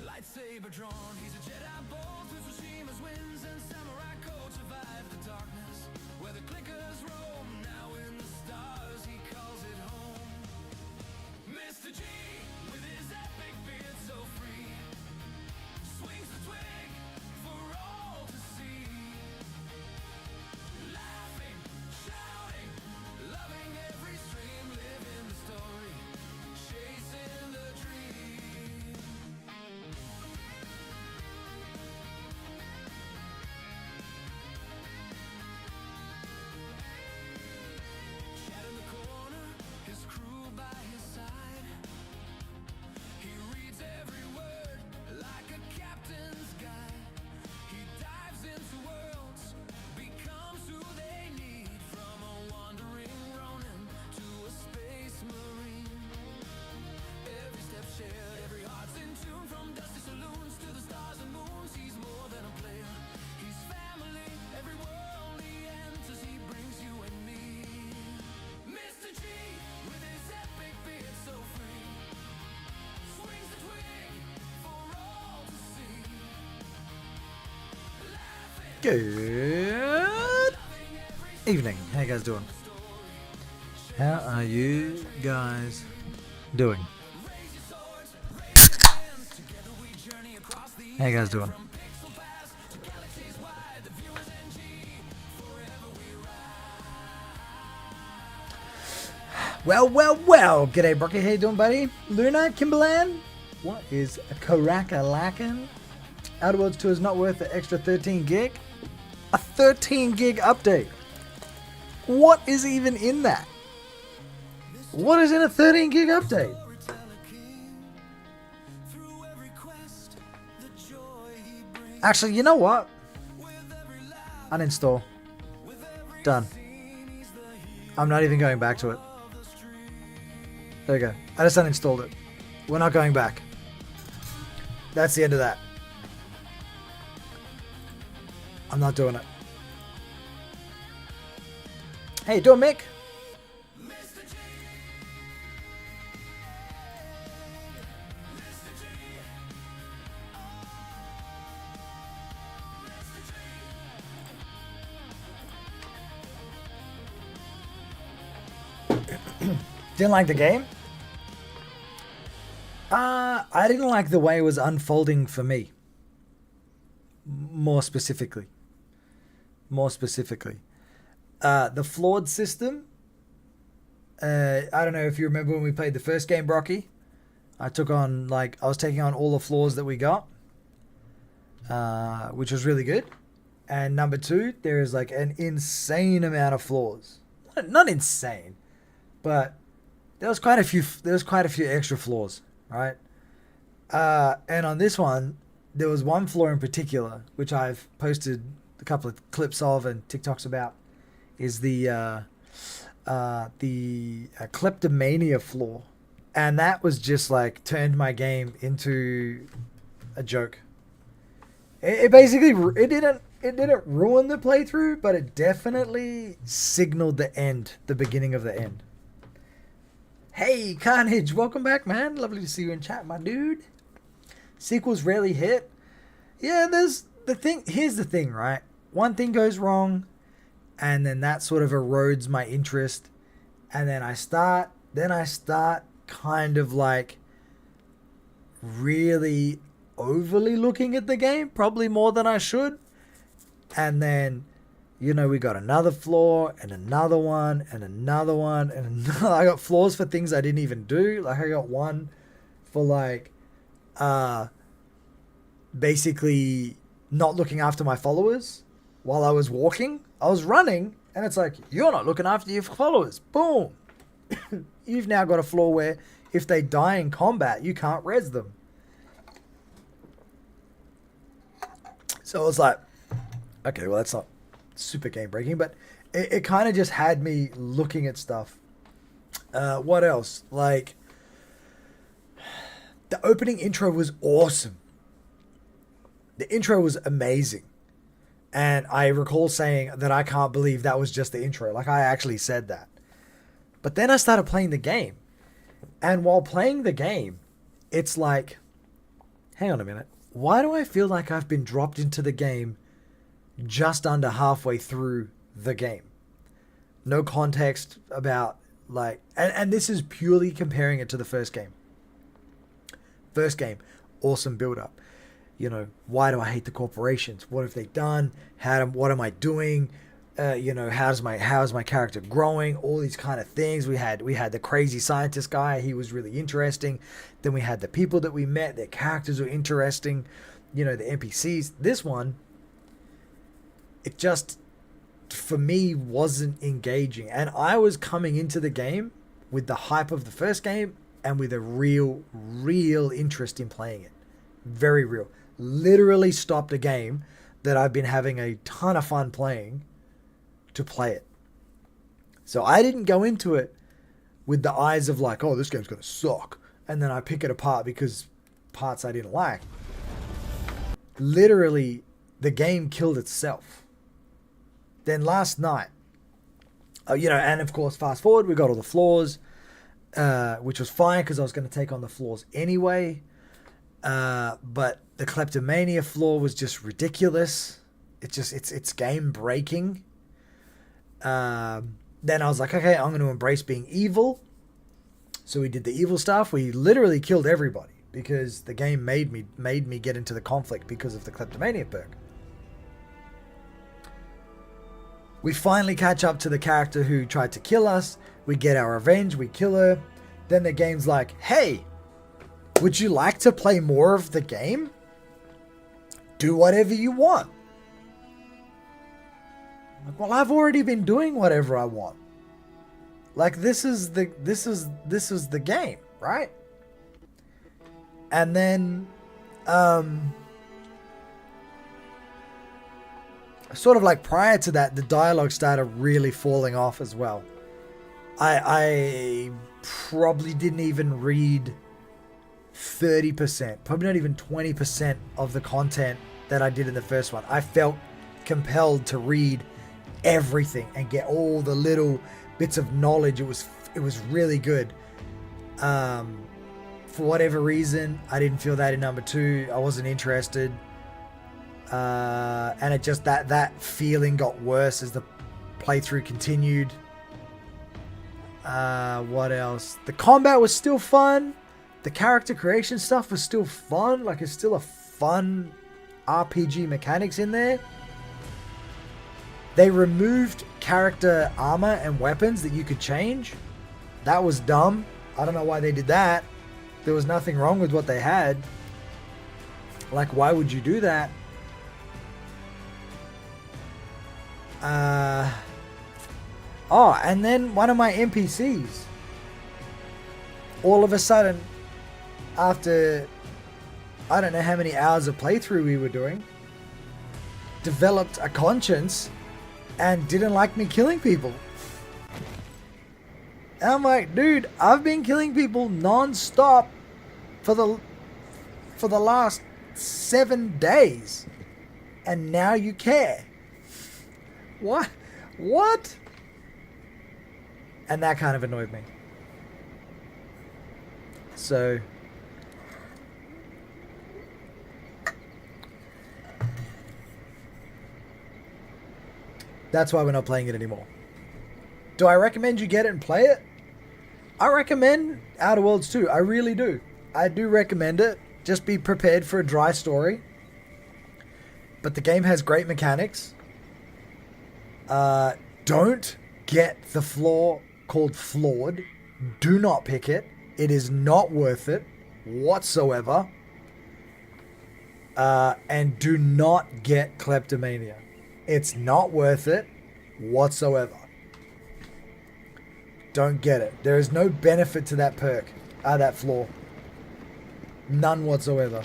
Lightsaber drawn, he's a Jedi bold through Tsushima's winds and samurai code survived the darkness where the clickers roam. Now in the stars he calls it home. Mr. G with his epic beard so free swings the twig for all to see. Laughing, shouting, loving every stream, living the story, chasing the dream. Chat in the corner, his crew by his side. He reads every word like a captain's guide. He dives into worlds, becomes who they need. From a wandering Ronin to a space marine. Every step shared, every heart's in tune. From dusty saloons to the stars and moons. He's more than a player, he's family. Every world he enters, he brings you and me. Mr. G with his epic beard so free swings the twig for all to see. Laughing, Good evening. How you guys doing? How are you guys doing? raise your swords, raise your hands. Together we journey across the How you guys doing? pixel past, galaxies wide, the viewers and G, forever we ride. Well. G'day, Brocky. How you doing, buddy? Luna, Kimberland? What is Karaka-lackin'? Outer Worlds 2 is not worth the extra 13 gig? A 13 gig update. What is even in that? What is in a 13 gig update? Through every quest, the joy he brings. Actually, you know what? With every laugh, Uninstall. with every Done. scene, he's the hero I'm not even going back to it. of the street. There you go. I just uninstalled it. We're not going back. That's the end of that. I'm not doing it. Hey, you doing, Mick? Mr. G. Mr. G. Didn't like the game? I didn't like the way it was unfolding for me. More specifically. The flawed system. I don't know if you remember when we played the first game, Brocky. I was taking on all the flaws that we got. Which was really good. And number two, there is like an insane amount of flaws. Not insane, but there was quite a few extra flaws, right? And on this one, there was one flaw in particular, which I've posted a couple of clips of and TikToks about, is the kleptomania flaw, and that was just like turned my game into a joke. It basically didn't ruin the playthrough, but it definitely signaled the beginning of the end. Hey, Carnage, welcome back, man. Lovely to see you in chat, my dude. Sequels rarely hit. Yeah, here's the thing, right? One thing goes wrong, and then that sort of erodes my interest, and then I start kind of like really overly looking at the game, probably more than I should. And then, we got another flaw and another one and another one and another. I got flaws for things I didn't even do. Like I got one for basically not looking after my followers while I was walking. I was running and it's like, you're not looking after your followers. Boom. You've now got a flaw where if they die in combat, you can't res them. So I was like, okay, well, that's not super game breaking, but it kind of just had me looking at stuff. What else? Like, the opening intro was awesome. The intro was amazing. And I recall saying that I can't believe that was just the intro. Like, I actually said that. But then I started playing the game. And while playing the game, it's like, hang on a minute. Why do I feel like I've been dropped into the game just under halfway through the game? No context about, like... And this is purely comparing it to the first game. First game, awesome build-up. You know, why do I hate the corporations? What have they done? What am I doing? How's my character growing? All these kind of things. We had the crazy scientist guy. He was really interesting. Then we had the people that we met. Their characters were interesting. You know, the NPCs. This one, it just, for me, wasn't engaging. And I was coming into the game with the hype of the first game and with a real interest in playing it. Very real. Literally stopped a game that I've been having a ton of fun playing to play it. So I didn't go into it with the eyes of like, oh, this game's going to suck. And then I pick it apart because parts I didn't like. Literally, the game killed itself. Then last night, and of course, fast forward, we got all the floors, which was fine because I was going to take on the floors anyway. But the kleptomania floor was just ridiculous. It's game breaking. Then I was like, okay, I'm going to embrace being evil. So we did the evil stuff. We literally killed everybody because the game made me get into the conflict because of the kleptomania perk. We finally catch up to the character who tried to kill us. We get our revenge. We kill her. Then the game's like, hey, would you like to play more of the game? Do whatever you want. Like, well, I've already been doing whatever I want. Like, this is the game, right? And then sort of like prior to that, the dialogue started really falling off as well. I probably didn't even read 30%, probably not even 20% of the content that I did in the first one. I felt compelled to read everything and get all the little bits of knowledge. It was really good. For whatever reason, I didn't feel that in number 2. I wasn't interested. And it just, that feeling got worse as the playthrough continued. What else? The combat was still fun. The character creation stuff was still fun. Like, it's still a fun RPG mechanics in there. They removed character armor and weapons that you could change. That was dumb. I don't know why they did that. There was nothing wrong with what they had. Like, why would you do that? And then one of my NPCs, all of a sudden, after I don't know how many hours of playthrough we were doing, developed a conscience and didn't like me killing people. And I'm like, dude, I've been killing people non-stop for the last 7 days, and now you care. What? And that kind of annoyed me. So that's why we're not playing it anymore. Do I recommend you get it and play it? I recommend Outer Worlds 2. I really do. I do recommend it. Just be prepared for a dry story. But the game has great mechanics. Don't get the floor called Flawed. Do not pick it. It is not worth it whatsoever. And do not get Kleptomania. It's not worth it whatsoever. Don't get it. There is no benefit to that perk, that floor. None whatsoever.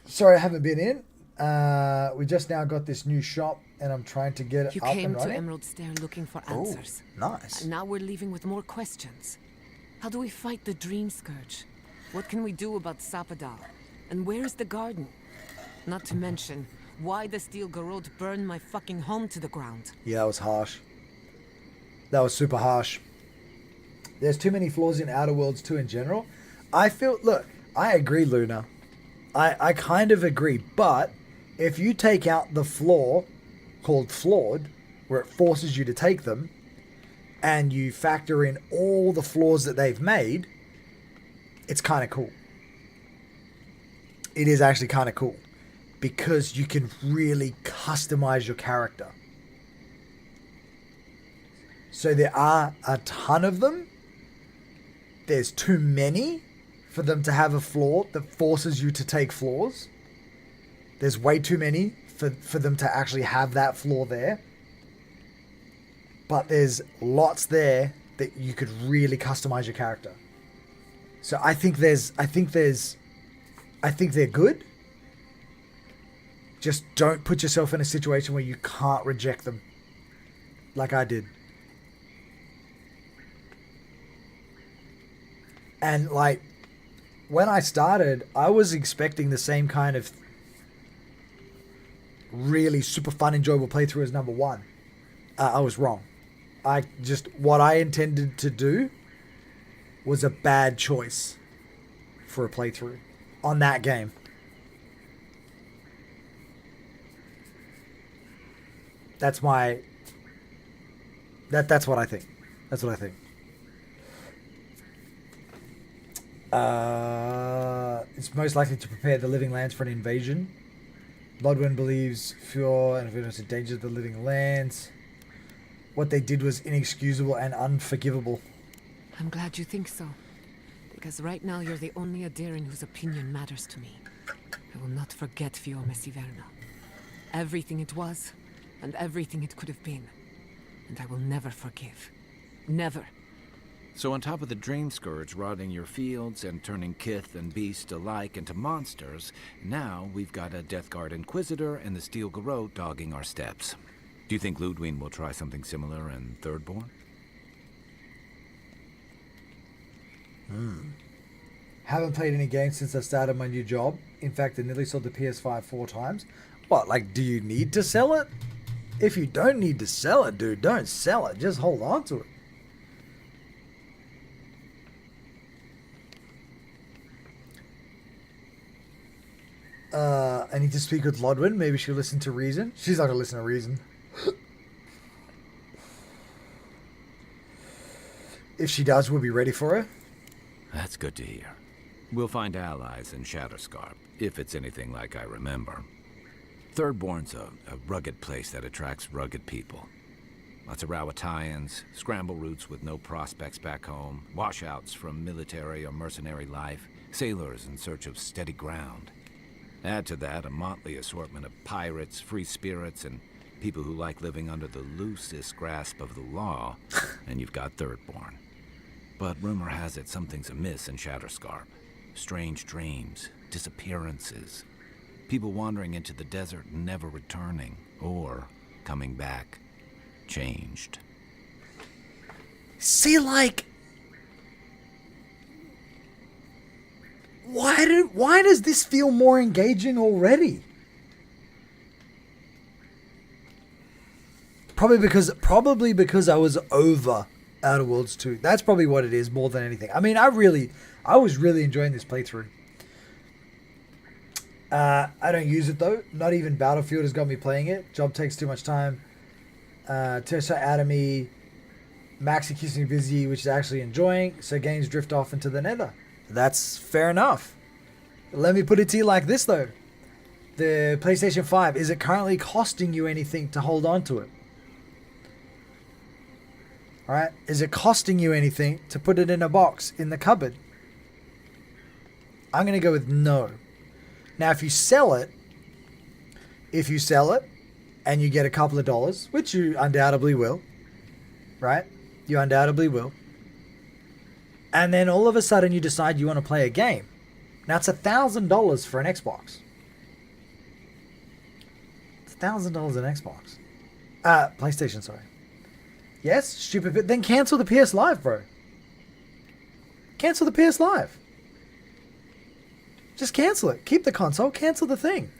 Sorry I haven't been in. We just now got this new shop, and I'm trying to get it You up came and to running. Emerald Stair looking for Oh, answers. nice. And now we're leaving with more questions. How do we fight the Dream Scourge? What can we do about Sapadal? And where is the garden? Not to mention, why the Steel Garrote burned my fucking home to the ground. Yeah, that was harsh. That was super harsh. There's too many flaws in Outer Worlds 2 in general. I feel, look, I agree, Luna. I kind of agree, but if you take out the flaw called flawed, where it forces you to take them, and you factor in all the flaws that they've made, it's kind of cool. It is actually kind of cool because you can really customize your character. So there are a ton of them. There's too many for them to have a flaw that forces you to take flaws. There's way too many for them to actually have that flaw there. But there's lots there that you could really customize your character. So I think they're good. Just don't put yourself in a situation where you can't reject them. Like I did. And like, when I started, I was expecting the same kind of really super fun, enjoyable playthrough as number one. I was wrong. What I intended to do was a bad choice for a playthrough on that game. That's what I think. That's what I think. It's most likely to prepare the living lands for an invasion. Lodwyn believes Fjord and Venus endangered the living lands. What they did was inexcusable and unforgivable. I'm glad you think so. Because right now you're the only Adairan whose opinion matters to me. I will not forget Fiume Siverna. Everything it was, and everything it could have been. And I will never forgive. Never. So on top of the Dream Scourge rotting your fields and turning kith and beast alike into monsters, now we've got a Death Guard Inquisitor and the Steel Garrote dogging our steps. Do you think Ludwig will try something similar in Thirdborn? Haven't played any games since I started my new job. In fact, I nearly sold the PS5 4 times. What, like, do you need to sell it? If you don't need to sell it, dude, don't sell it. Just hold on to it. I need to speak with Lodwyn. Maybe she'll listen to reason. She's not going to listen to reason. If she does, we'll be ready for her. That's good to hear. We'll find allies in Shatterscarp, if it's anything like I remember. Thirdborn's a rugged place that attracts rugged people. Lots of Rawatayans, scramble routes with no prospects back home, washouts from military or mercenary life, sailors in search of steady ground. Add to that a motley assortment of pirates, free spirits, and people who like living under the loosest grasp of the law, and you've got Thirdborn. But rumor has it something's amiss in Shatterscarp. Strange dreams, disappearances, people wandering into the desert and never returning, or coming back changed. See, like, why does this feel more engaging already? Probably because I was over Outer Worlds 2. That's probably what it is more than anything. I mean, I was really enjoying this playthrough. I don't use it though. Not even Battlefield has got me playing it. Job takes too much time. Tersa out of me. Maxi keeps me busy, which is actually enjoying. So games drift off into the nether. That's fair enough. Let me put it to you like this though. The PlayStation 5, is it currently costing you anything to hold on to it? Alright? Is it costing you anything to put it in a box in the cupboard? I'm going to go with no. Now, if you sell it, and you get a couple of dollars, which you undoubtedly will, right? You undoubtedly will. And then all of a sudden you decide you want to play a game. Now, it's $1,000 for an Xbox. $1,000 an Xbox. PlayStation, sorry. Yes, stupid, but then cancel the PS Live, bro. Cancel the PS Live. Just cancel it. Keep the console, cancel the thing.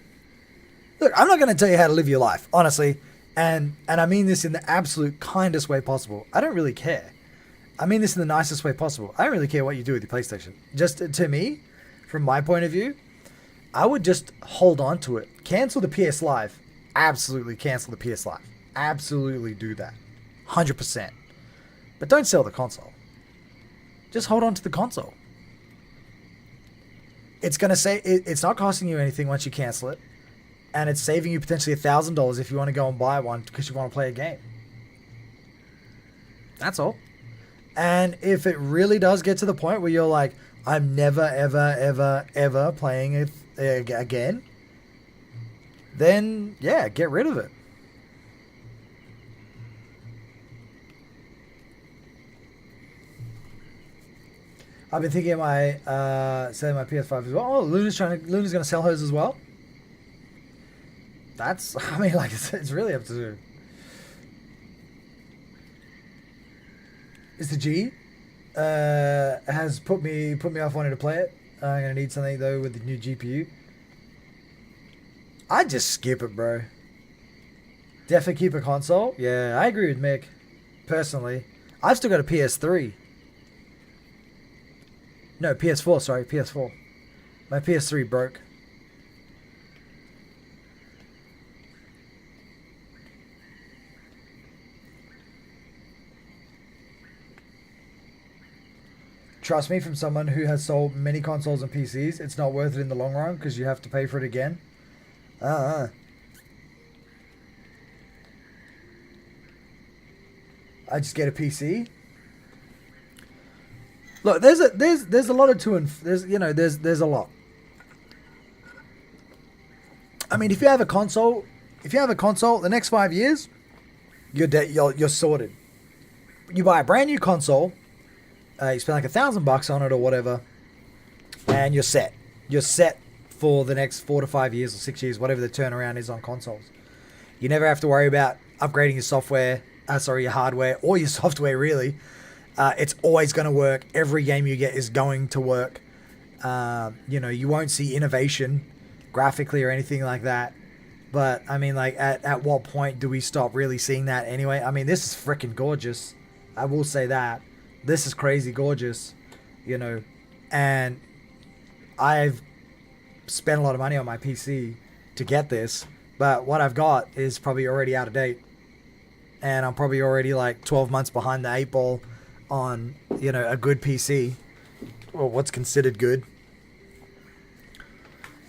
Look, I'm not going to tell you how to live your life, honestly. And I mean this in the absolute kindest way possible. I don't really care. I mean this in the nicest way possible. I don't really care what you do with your PlayStation. Just to me, from my point of view, I would just hold on to it. Cancel the PS Live. Absolutely cancel the PS Live. Absolutely do that. 100%. But don't sell the console. Just hold on to the console. It's going to say it's not costing you anything once you cancel it. And it's saving you potentially $1,000 if you want to go and buy one because you want to play a game. That's all. And if it really does get to the point where you're like, I'm never, ever, ever, ever playing it again, then, yeah, get rid of it. I've been thinking of selling my PS5 as well. Oh, Luna's going to sell hers as well. That's, I mean, like, it's really up to you. Mr. G has put me off wanting to play it. I'm going to need something, though, with the new GPU. I'd just skip it, bro. Definitely keep a console. Yeah, I agree with Mick, personally. I've still got a PS3. No, PS4, sorry, PS4. My PS3 broke. Trust me, from someone who has sold many consoles and PCs, it's not worth it in the long run because you have to pay for it again. I just get a PC. Look, there's a lot of there's a lot. I mean, if you have a console, the next 5 years, you're sorted. You buy a brand new console. You spend like $1,000 on it or whatever, and you're set. You're set for the next 4 to 5 years or 6 years, whatever the turnaround is on consoles. You never have to worry about upgrading your software, your hardware or your software. Really, it's always going to work. Every game you get is going to work. You won't see innovation graphically or anything like that. But I mean, like, at what point do we stop really seeing that anyway? I mean, this is freaking gorgeous. I will say that. This is crazy gorgeous, and I've spent a lot of money on my PC to get this, but what I've got is probably already out of date, and I'm probably already like 12 months behind the 8 ball on, a good PC, or what's considered good.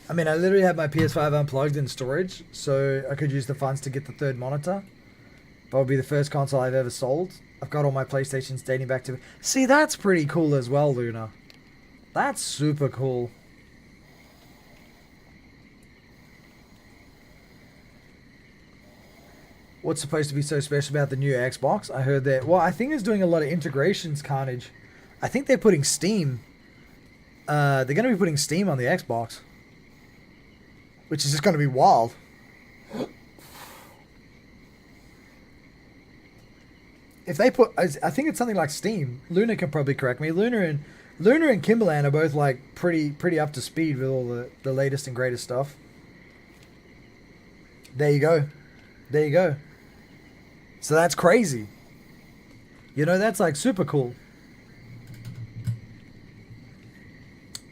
I mean, I literally have my PS5 unplugged in storage, so I could use the funds to get the third monitor. That would be the first console I've ever sold. I've got all my PlayStations dating back to... See, that's pretty cool as well, Luna. That's super cool. What's supposed to be so special about the new Xbox? I heard that... Well, I think it's doing a lot of integrations, Carnage. I think they're putting Steam... they're going to be putting Steam on the Xbox. Which is just going to be wild. If they put, I think it's something like Steam. Luna can probably correct me. Luna and Kimberland are both like pretty up to speed with all the latest and greatest stuff. There you go. So that's crazy. That's like super cool.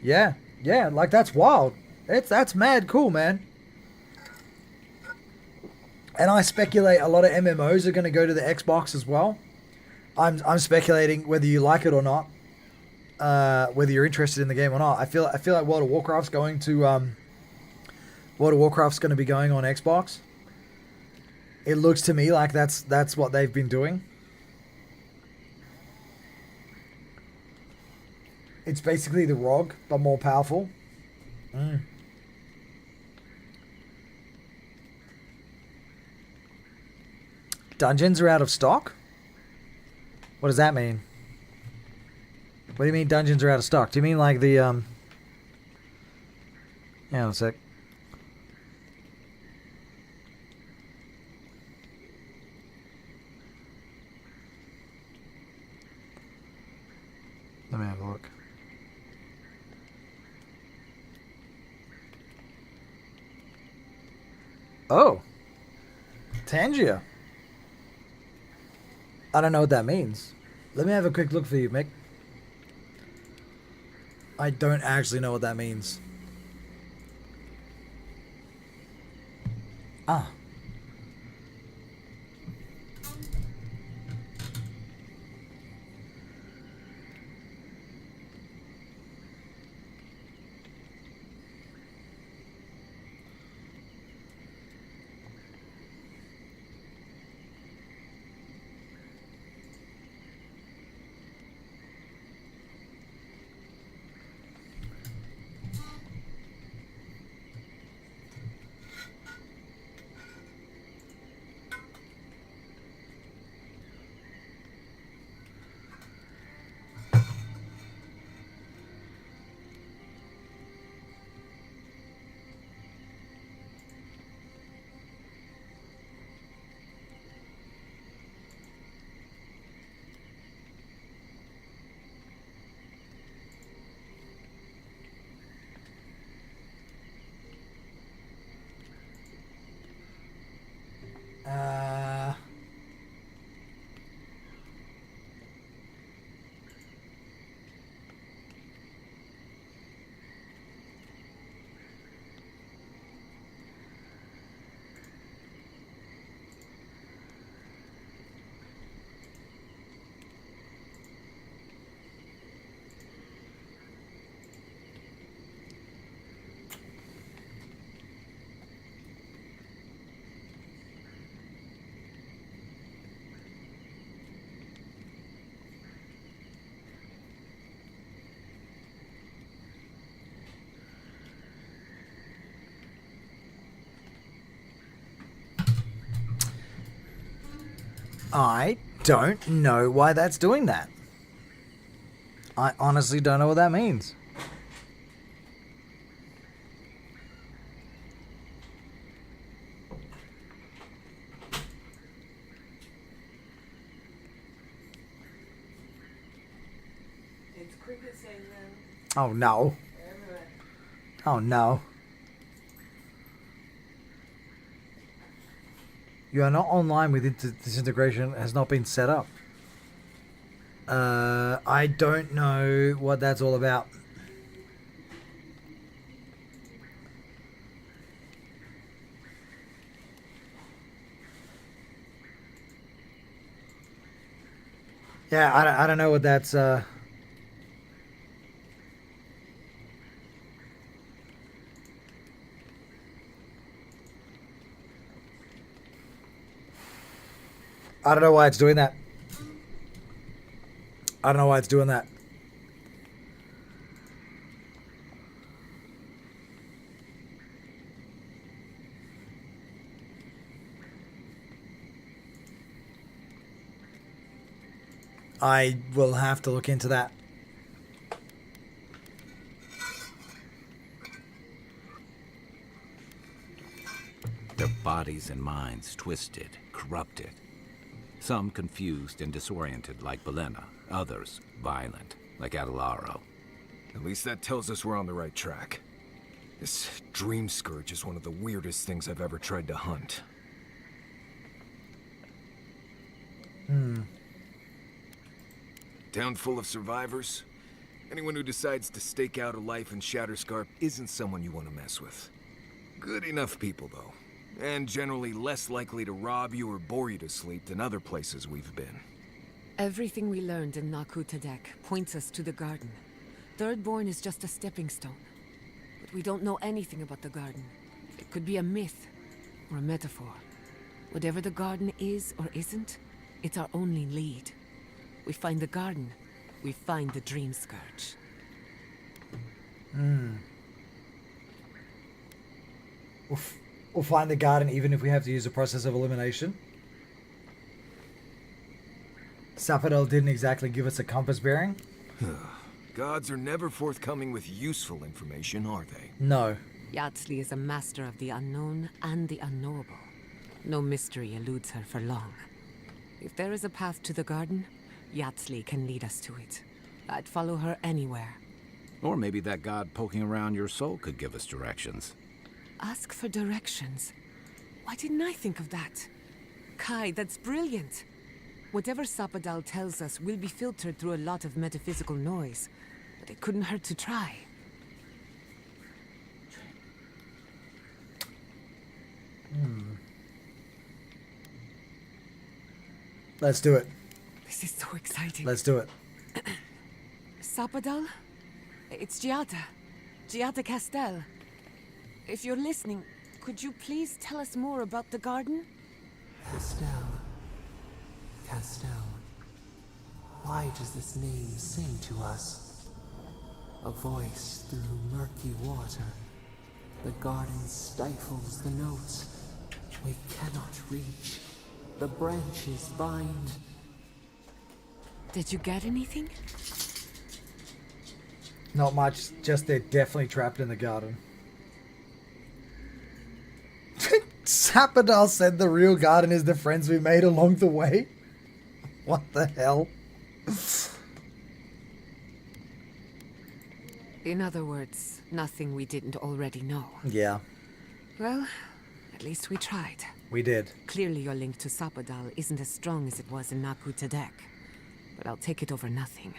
Yeah, like that's wild. That's mad cool, man. And I speculate a lot of MMOs are going to go to the Xbox as well. I'm speculating whether you like it or not, whether you're interested in the game or not. I feel like World of Warcraft's going to be going on Xbox. It looks to me like that's what they've been doing. It's basically the ROG, but more powerful. Dungeons are out of stock? What does that mean? What do you mean dungeons are out of stock? Do you mean like the, Hang on a sec. Let me have a look. Oh. Tangia. I don't know what that means. Let me have a quick look for you, Mick. I don't actually know what that means. Ah. Uh, I don't know why that's doing that. I honestly don't know what that means. It's cricket saying then. Oh no. Everywhere. Oh no. You are not online with disintegration has not been set up. I don't know what that's all about. Yeah, I don't know what that's I don't know why it's doing that. I don't know why it's doing that. I will have to look into that. Their bodies and minds twisted, corrupted. Some confused and disoriented like Belena, others violent like Adelaro. At least that tells us we're on the right track. This dream scourge is one of the weirdest things I've ever tried to hunt. Town full of survivors. Anyone who decides to stake out a life in Shatterscarp isn't someone you want to mess with. Good enough people, though. And generally less likely to rob you or bore you to sleep than other places we've been. Everything we learned in Nakutadek points us to the garden. Thirdborn is just a stepping stone. But we don't know anything about the garden. It could be a myth or a metaphor. Whatever the garden is or isn't, it's our only lead. We find the garden, we find the dream scourge. We'll find the garden even if we have to use a process of elimination. Sapphadel didn't exactly give us a compass bearing. Gods are never forthcoming with useful information, are they? No. Yatsli is a master of the unknown and the unknowable. No mystery eludes her for long. If there is a path to the garden, Yatsli can lead us to it. I'd follow her anywhere. Or maybe that god poking around your soul could give us directions. Ask for directions. Why didn't I think of that? Kai, that's brilliant. Whatever Sapadal tells us will be filtered through a lot of metaphysical noise, but it couldn't hurt to try. Let's do it. This is so exciting. Let's do it. Sapadal? It's Giada. Giada Castel. If you're listening, could you please tell us more about the garden? Castel. Why does this name sing to us? A voice through murky water. The garden stifles the notes. We cannot reach. The branches bind. Did you get anything? Not much, just they're definitely trapped in the garden. Sapadal said the real garden is the friends we made along the way. What the hell? In other words, nothing we didn't already know. Yeah, Well, at least we tried. we did. Clearly your link to Sapadal isn't as strong as it was in Naku Tadek, but I'll take it over nothing.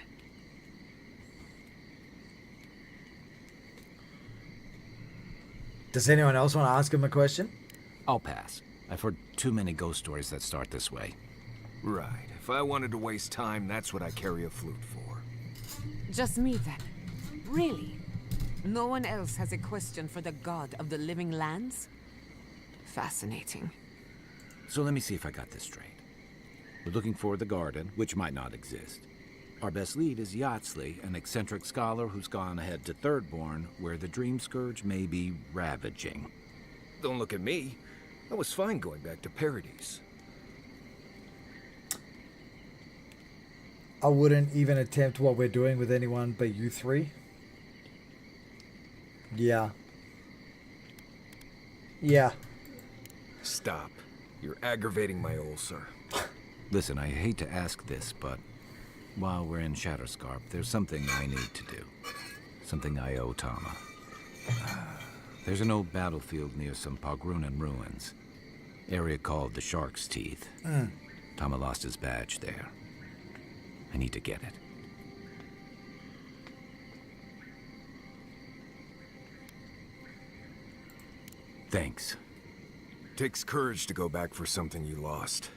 Does anyone else want to ask him a question? I'll pass. I've heard too many ghost stories that start this way. Right. If I wanted to waste time, that's what I carry a flute for. Just me then. Really? No one else has a question for the god of the living lands? Fascinating. So let me see if I got this straight. We're looking for the garden, which might not exist. Our best lead is Yatsley, an eccentric scholar who's gone ahead to Thirdborn, where the Dream Scourge may be ravaging. Don't look at me. I was fine going back to Paradise. I wouldn't even attempt what we're doing with anyone but you three. Yeah. Yeah. Stop. You're aggravating my ulcer. Listen, I hate to ask this, but while we're in Shatterscarp, there's something I need to do. Something I owe Tama. There's an old battlefield near some Pogrunan ruins. Area called the Shark's Teeth. Tama lost his badge there. I need to get it. Thanks. Takes courage to go back for something you lost.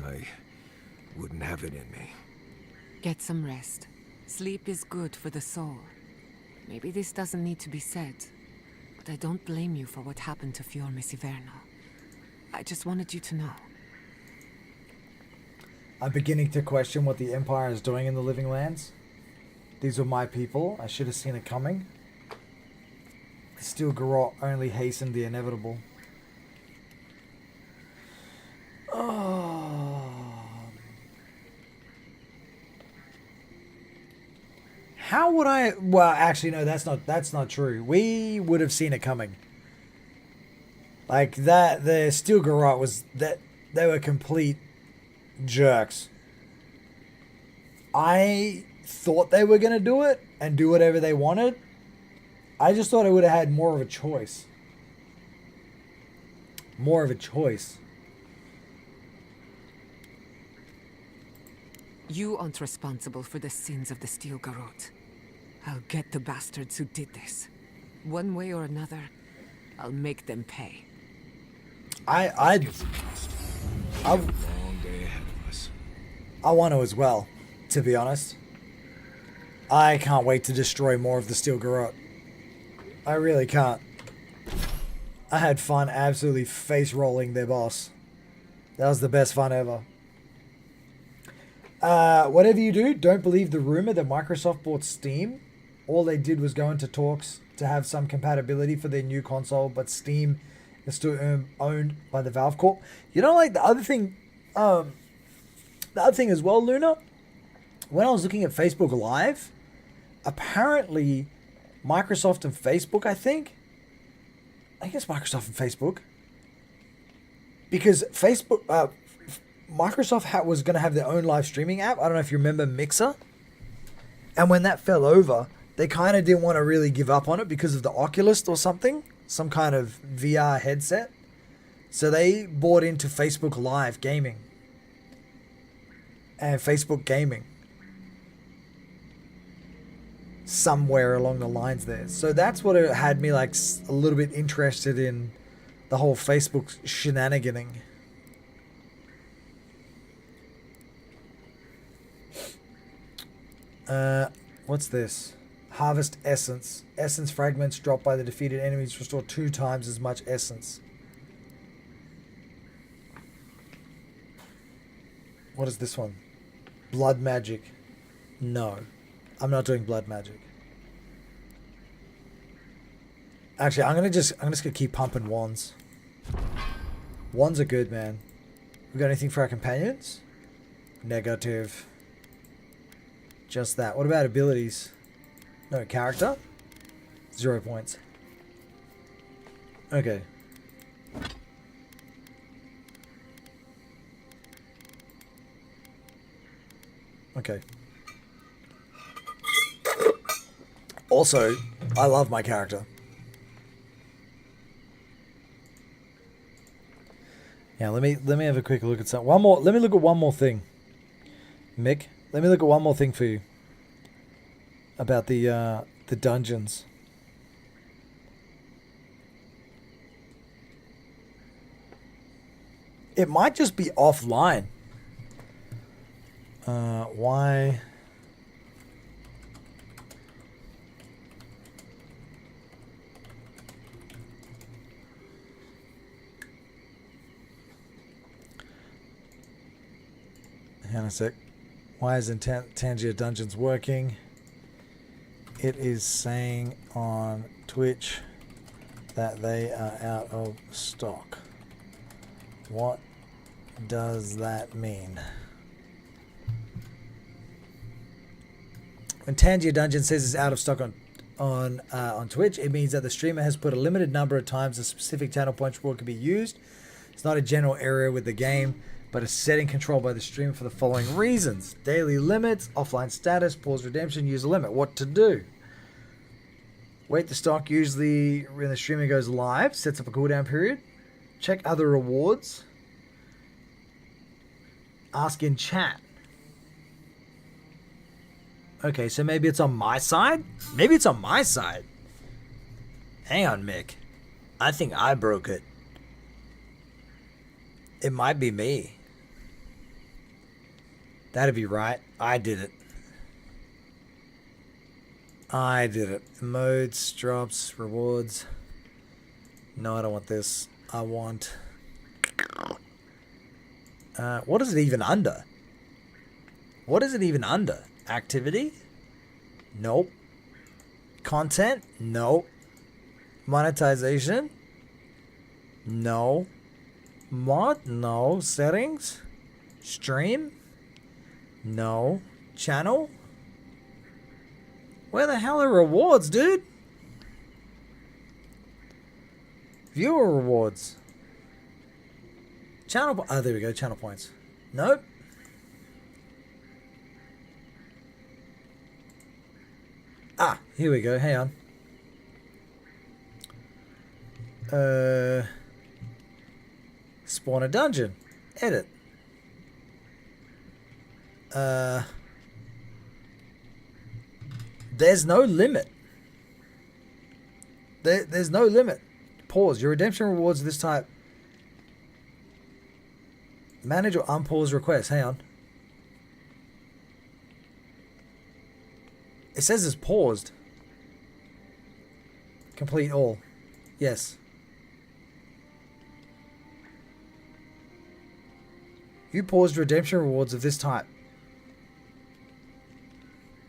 I wouldn't have it in me. Get some rest. Sleep is good for the soul. Maybe this doesn't need to be said, but I don't blame you for what happened to Fiorme Siverno. I just wanted you to know. I'm beginning to question what the Empire is doing in the Living Lands. These were my people. I should have seen it coming. The Steel Garrote only hastened the inevitable. Oh. How would I? Well, actually, no. That's not true. We would have seen it coming. Like that, the Steel Garrote was that they were complete jerks. I thought they were gonna do it and do whatever they wanted. I just thought I would have had more of a choice. More of a choice. You aren't responsible for the sins of the Steel Garrote. I'll get the bastards who did this. One way or another, I'll make them pay. I Long day ahead of us. want to as well, to be honest. I can't wait to destroy more of the Steel Garrote. I really can't. I had fun absolutely face rolling their boss. That was the best fun ever. Whatever you do, don't believe the rumor that Microsoft bought Steam. All they did was go into talks to have some compatibility for their new console, but Steam is still owned by the Valve Corp. You know, like the other thing as well, Luna, when I was looking at Facebook Live, apparently Microsoft and Facebook, I think it's Microsoft and Facebook, because Facebook, Microsoft was going to have their own live streaming app. I don't know if you remember Mixer. And when that fell over, they kind of didn't want to really give up on it because of the Oculus or something, some kind of VR headset. So they bought into Facebook Live gaming and Facebook gaming somewhere along the lines there. So that's what it had me like a little bit interested in the whole Facebook shenaniganing. What's this? Harvest essence. Essence fragments dropped by the defeated enemies restore 2 times as much essence. What is this one? Blood magic. No. I'm not doing blood magic. Actually, I'm just gonna keep pumping wands. Wands are good, man. We got anything for our companions? Negative. Just that. What about abilities? No, character? 0 points. Okay. Okay. Also, I love my character. Yeah, let me have a quick look at something. Let me look at one more thing. Mick, let me look at one more thing for you. About the dungeons. It might just be offline. Why? Hang on a sec. Why isn't Tangier Dungeons working? It is saying on Twitch that they are out of stock. What does that mean? When Tangier Dungeon says it's out of stock on Twitch, it means that the streamer has put a limited number of times a specific channel punch reward can be used. It's not a general error with the game, but a setting controlled by the streamer for the following reasons: daily limits, offline status, pause redemption, user limit. What to do? Wait the stock usually when the streamer goes live, sets up a cooldown period. Check other rewards. Ask in chat. Okay, so maybe it's on my side? Maybe it's on my side. Hang on, Mick. I think I broke it. It might be me. That'd be right. I did it. I did it. Modes, drops, rewards. No, I don't want this. I want... what is it even under? What is it even under? Activity? Nope. Content? Nope. Monetization? No. Mod? No. Settings? Stream? No. Channel? Where the hell are rewards, dude? Viewer rewards. Channel... Oh, there we go. Channel points. Nope. Ah, here we go. Hang on. Spawn a dungeon. Edit. There's no limit. There's no limit. Pause. Your redemption rewards of this type. Manage or unpause requests. Hang on. It says it's paused. Complete all. Yes. You paused redemption rewards of this type.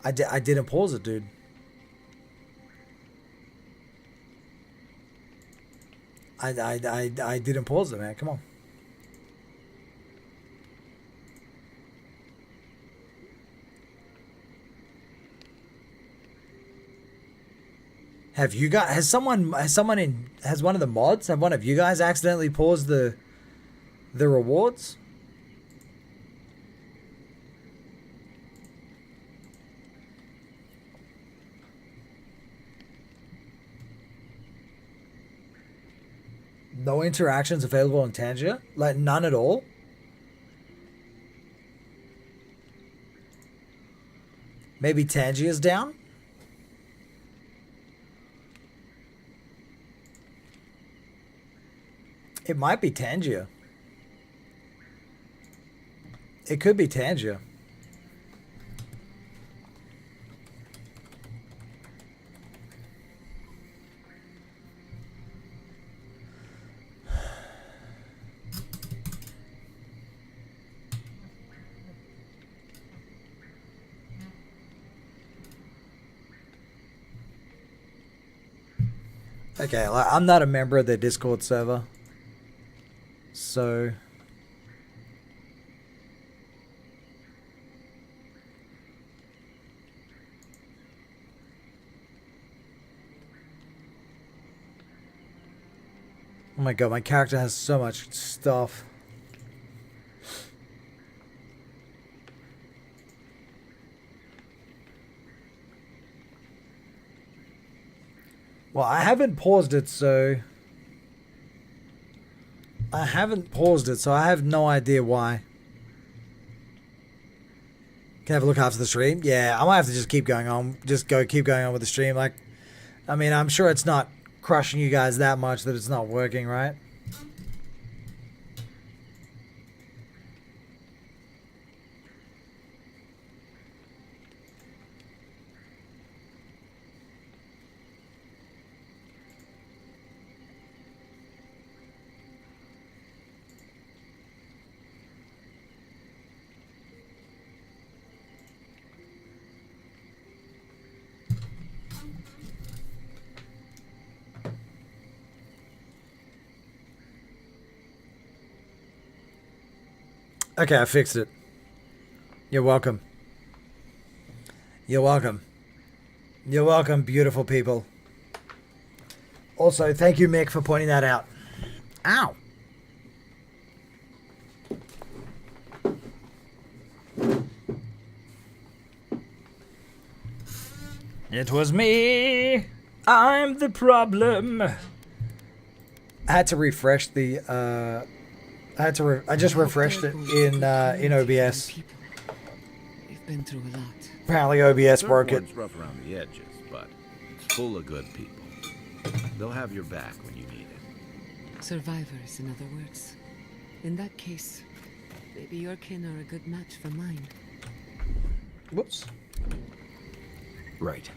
I didn't pause it, dude. I didn't pause it, man. Come on. Have you guys? Has one of the mods? Have one of you guys accidentally paused the rewards? No interactions available in Tangier? Like, none at all? Maybe Tangier's down? It might be Tangier. It could be Tangier. Okay, like, I'm not a member of their Discord server. So... Oh my god, my character has so much stuff. Well, I haven't paused it, so... I have no idea why. Can I have a look after the stream? Yeah, I might have to just keep going on. Keep going on with the stream. Like, I mean, I'm sure it's not crushing you guys that much that it's not working, right? Okay, I fixed it. You're welcome. You're welcome. You're welcome, beautiful people. Also, thank you, Mick, for pointing that out. Ow. It was me. I'm the problem. I had to refresh the, I just refreshed it in OBS. We've been through a lot. Apparently OBS broke it. It's rough around the edges, but it's full of good people. They'll have your back when you need it. Survivors, in other words. In that case, maybe your kin are a good match for mine. Whoops. Right.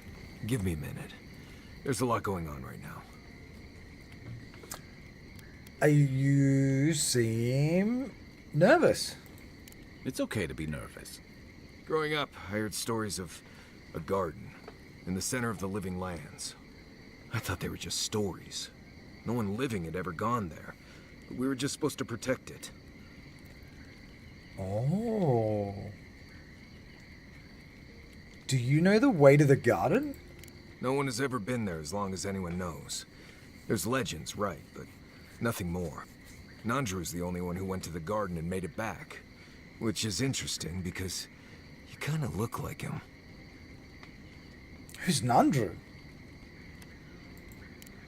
Give me a minute. There's a lot going on right now. You seem nervous. It's okay to be nervous. Growing up, I heard stories of a garden in the center of the living lands. I thought they were just stories. No one living had ever gone there. But we were just supposed to protect it. Oh. Do you know the way to the garden? No one has ever been there as long as anyone knows. There's legends, right, but nothing more. Nandru's the only one who went to the garden and made it back. Which is interesting because you kind of look like him. Who's Nandru?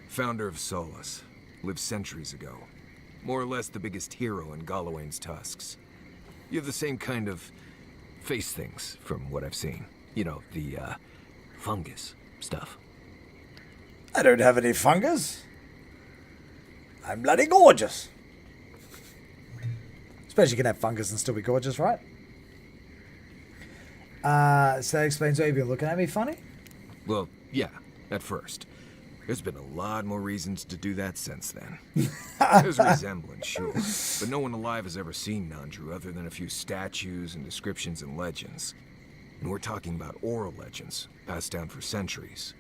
Founder of Solace. Lived centuries ago. More or less the biggest hero in Galawain's tusks. You have the same kind of face things from what I've seen. You know, the, fungus stuff. I don't have any fungus. I'm bloody gorgeous. Suppose you can have fungus and still be gorgeous, right? So that explains why you've been looking at me funny? Well, yeah, at first. There's been a lot more reasons to do that since then. There's resemblance, sure, but no one alive has ever seen Nandru other than a few statues and descriptions and legends. And we're talking about oral legends, passed down for centuries.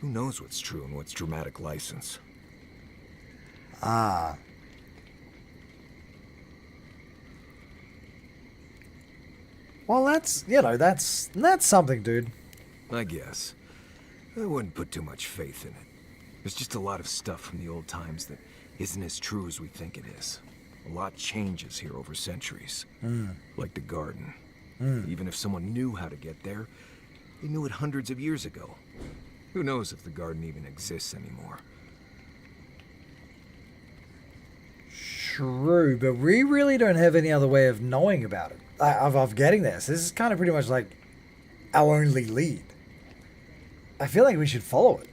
Who knows what's true and what's dramatic license? Ah. Well, that's something, dude. I guess. I wouldn't put too much faith in it. There's just a lot of stuff from the old times that isn't as true as we think it is. A lot changes here over centuries. Like the garden. Even if someone knew how to get there, they knew it hundreds of years ago. Who knows if the garden even exists anymore? true, but we really don't have any other way of knowing about it. Of getting this. This is kind of pretty much like our only lead. I feel like we should follow it.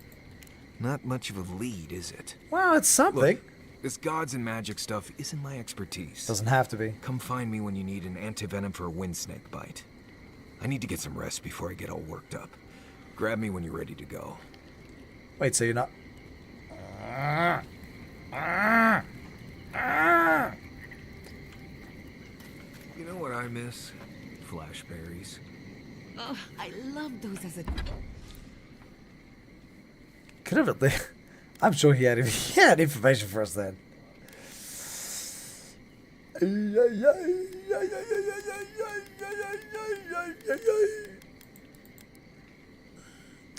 Not much of a lead, is it? Well, it's something. Look, this gods and magic stuff isn't my expertise. Doesn't have to be. Come find me when you need an antivenom for a wind snake bite. I need to get some rest before I get all worked up. Grab me when you're ready to go. Wait, so you're not... You know what I miss? Flashberries. Oh, I loved those as a... Could have... I'm sure he had information for us then.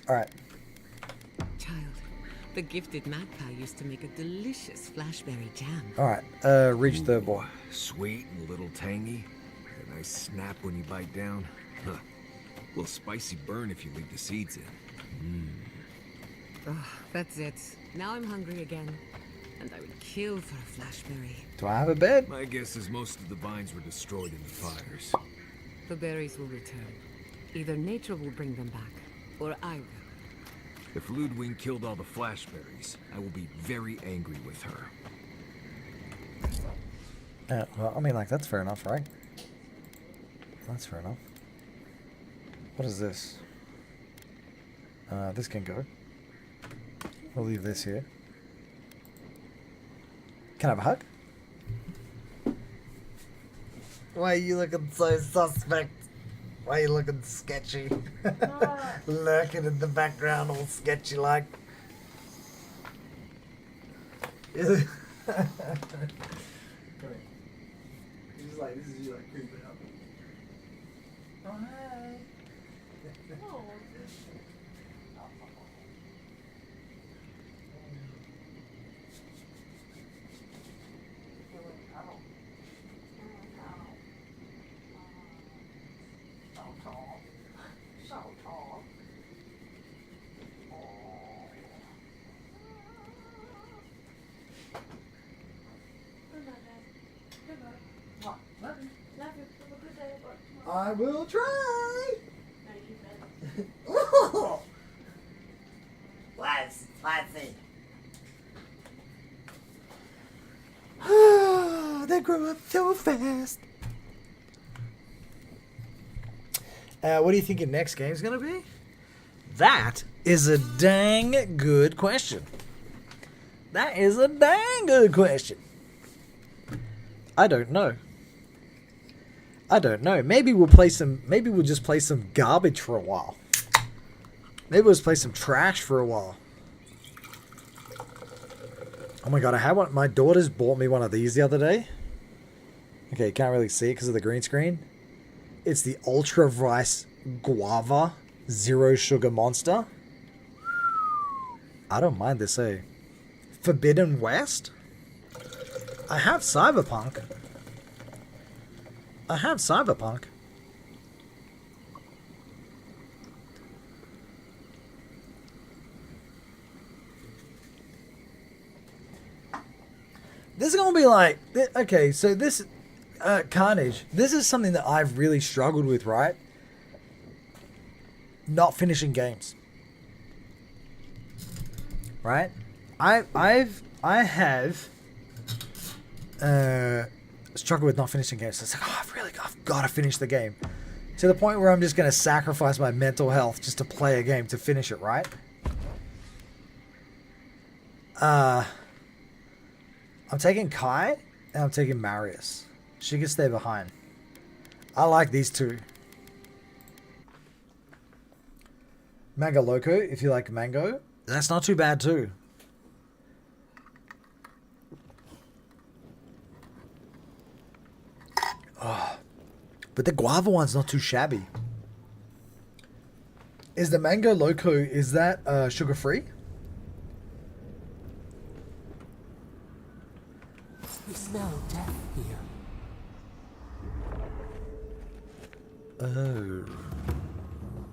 Alright. Child, the gifted magpie used to make a delicious flashberry jam. Alright. Reach the boy. Sweet and a little tangy. A nice snap when you bite down. Huh. A little spicy burn if you leave the seeds in. Oh, that's it. Now I'm hungry again. And I would kill for a flashberry. Do I have a bed? My guess is most of the vines were destroyed in the fires. The berries will return. Either nature will bring them back, or I will. If Ludwig killed all the flashberries, I will be very angry with her. Well, I mean, like, that's fair enough, right? That's fair enough. What is this? This can go. We'll leave this here. Can I have a hug? Why are you looking so suspect? Why are you looking sketchy? Lurking in the background all sketchy like. Come here. This is you like creeping up. Oh, hi. I will try. Let's see. They grow up so fast. What do you think your next game's gonna be? That is a dang good question. That is a dang good question. I don't know. Maybe we'll play some. Maybe we'll just play some garbage for a while. Maybe we'll just play some trash for a while. Oh my god! I had one. My daughters bought me one of these the other day. Okay, you can't really see it because of the green screen. It's the Ultra Rice Guava Zero Sugar Monster. I don't mind this, eh? Forbidden West? I have Cyberpunk. This is gonna be like, okay, so this, Carnage, this is something that I've really struggled with, right? Not finishing games. Right? I have struggled with not finishing games. It's like, oh, I've got to finish the game. To the point where I'm just going to sacrifice my mental health just to play a game to finish it, right? I'm taking Kai and I'm taking Marius. She can stay behind. I like these two. Mango Loco, if you like mango. That's not too bad too. Oh, but the guava one's not too shabby. Is the Mango Loco, is that sugar free? We smell death here. Oh.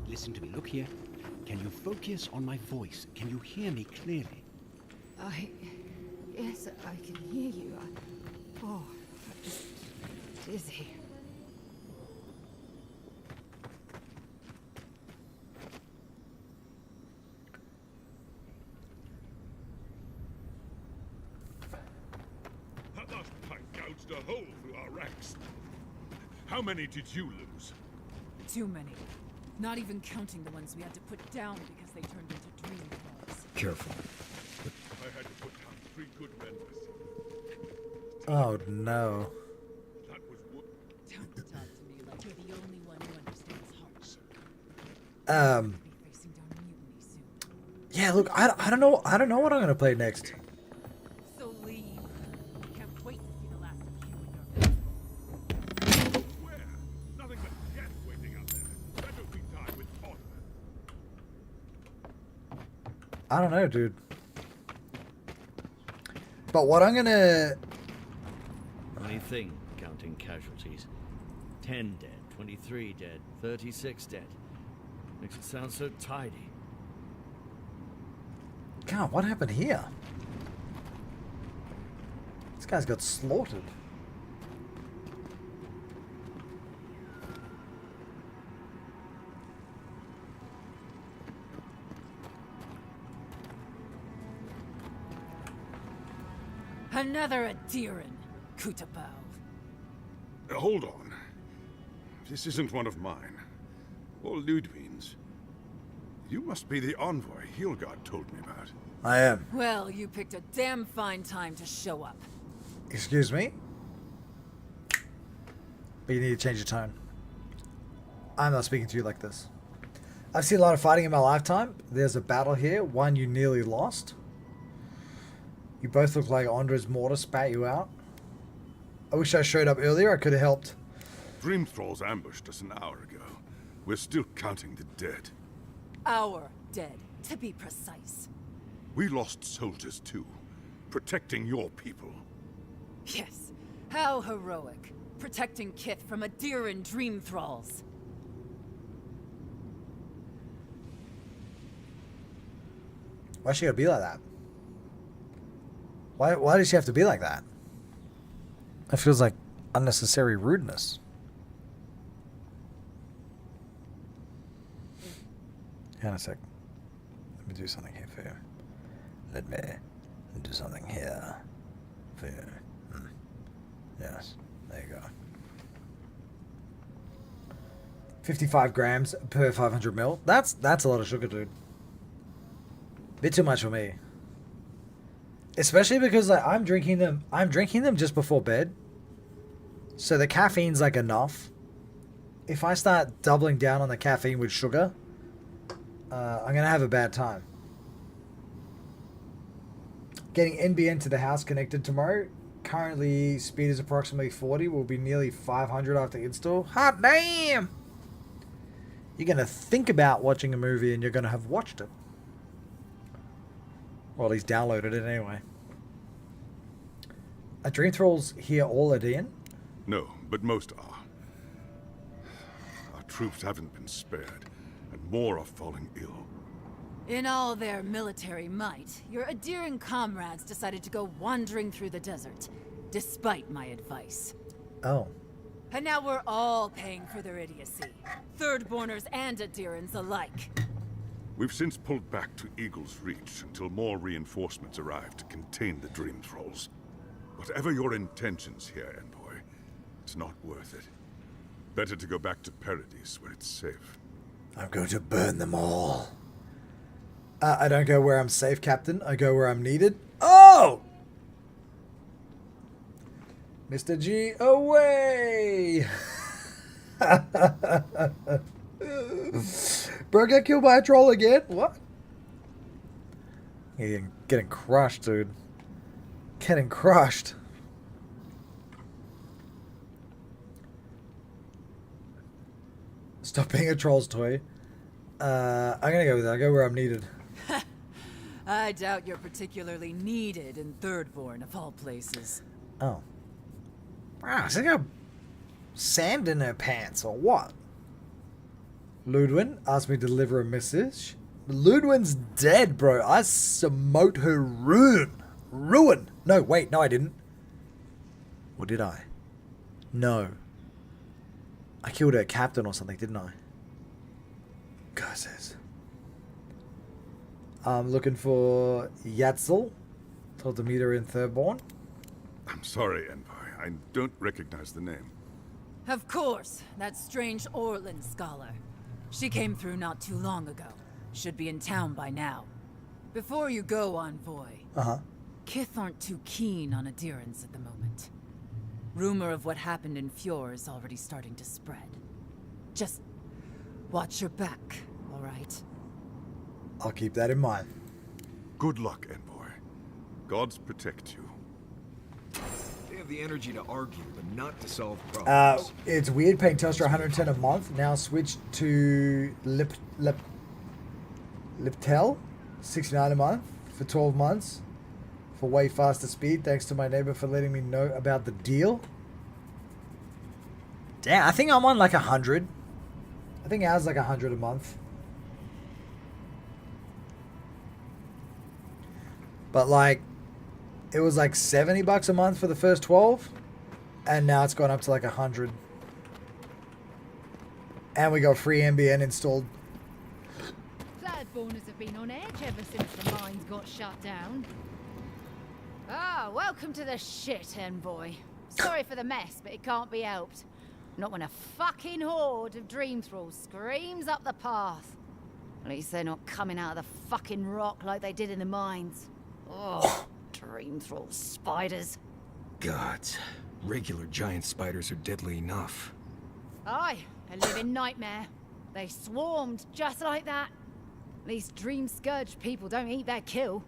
Listen to me. Look here. Can you focus on my voice? Can you hear me clearly? Yes, I can hear you. Oh, I'm just dizzy. That last tank gouged a hole through our ranks. How many did you lose? Too many. Not even counting the ones we had to put down because they turned into dream falls. Careful. I had to put down 3 good men myself. Oh no. That was Don't talk to me like you're the only one who understands hardship. Um. Be facing down mutiny soon. Yeah. Look, I don't know. I don't know what I'm gonna play next. So leave. Can't wait to see the last of you and your where? Nothing but death waiting out there. Better we die with honor. I don't know, dude. But what I'm gonna. Funny thing, counting casualties. 10 dead, 23 dead, 36 dead. Makes it sound so tidy. God, what happened here? This guy's got slaughtered. Another Adiran, Kutapau. Hold on. This isn't one of mine. Or Ludwig's. You must be the envoy Hilgard told me about. I am. Well, you picked a damn fine time to show up. Excuse me? But you need to change your tone. I'm not speaking to you like this. I've seen a lot of fighting in my lifetime. There's a battle here, one you nearly lost. You both look like Andre's mortar spat you out. I wish I showed up earlier, I could have helped. Dream Thralls ambushed us an hour ago. We're still counting the dead. Our dead, to be precise. We lost soldiers too, protecting your people. Yes, how heroic. Protecting Kith from Adiran dream thralls. Why's she gotta be like that? Why does she have to be like that? That feels like unnecessary rudeness. Hang on a sec. Let me do something here for you. Let me do something here for you. Yes, there you go. 55 grams per 500 mil. That's a lot of sugar, dude. Bit too much for me. Especially because like I'm drinking them just before bed. So the caffeine's like enough. If I start doubling down on the caffeine with sugar, I'm gonna have a bad time. Getting NBN to the house connected tomorrow. Currently speed is approximately 40. Will be nearly 500 after install. Hot damn! You're gonna think about watching a movie and you're gonna have watched it. Well, he's downloaded it anyway. Are Dream Thralls here all Adian? No, but most are. Our troops haven't been spared, and more are falling ill. In all their military might, your Adiran comrades decided to go wandering through the desert, despite my advice. Oh. And now we're all paying for their idiocy. Thirdborners and Adirans alike. We've since pulled back to Eagle's Reach until more reinforcements arrive to contain the Dream Thralls. Whatever your intentions here, Envoy, it's not worth it. Better to go back to Paradise where it's safe. I'm going to burn them all. I don't go where I'm safe, Captain. I go where I'm needed. Oh! Mr. G, away! Bro, got killed by a troll again? What? Getting crushed, dude. Getting crushed. Stop being a troll's toy. I'm gonna go with that. I go where I'm needed. I doubt you're particularly needed in Thirdborn, of all places. Oh. Wow, she got sand in her pants, or what? Ludwin asked me to deliver a message. Ludwin's dead, bro. I smote her ruin. No, wait, no, I didn't. Or did I? No. I killed her captain or something, didn't I? Curses. I'm looking for Yatzel. Told to meet her in Thurborn. I'm sorry, Envoy. I don't recognize the name. Of course, that strange Orlin scholar. She came through not too long ago. Should be in town by now. Before you go, Envoy. Kith aren't too keen on adherence at the moment. Rumor of what happened in Fjord is already starting to spread. Just watch your back, all right? I'll keep that in mind. Good luck, Envoy. Gods protect you. They have the energy to argue, but not to solve problems. It's weird paying Telstra 110 a month. Now switch to Liptel, 69 a month for 12 months. For way faster speed, thanks to my neighbor for letting me know about the deal. Damn, I think I'm on like 100. I think ours like 100 a month. But like, it was like 70 bucks a month for the first 12, and now it's gone up to like 100. And we got free NBN installed. Bloodborners have been on edge ever since the mines got shut down. Ah, welcome to the shit, Envoy. Sorry for the mess, but it can't be helped. Not when a fucking horde of dream thralls screams up the path. At least they're not coming out of the fucking rock like they did in the mines. Oh, dream thrall spiders. Gods. Regular giant spiders are deadly enough. Aye, a living nightmare. They swarmed just like that. At least dream scourge people don't eat their kill.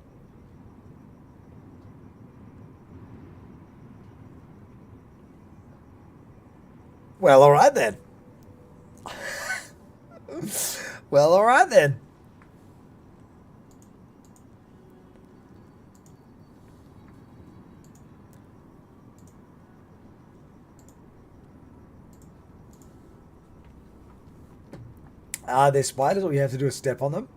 Well, alright then. Well, alright then. Are there spiders? All you have to do is step on them?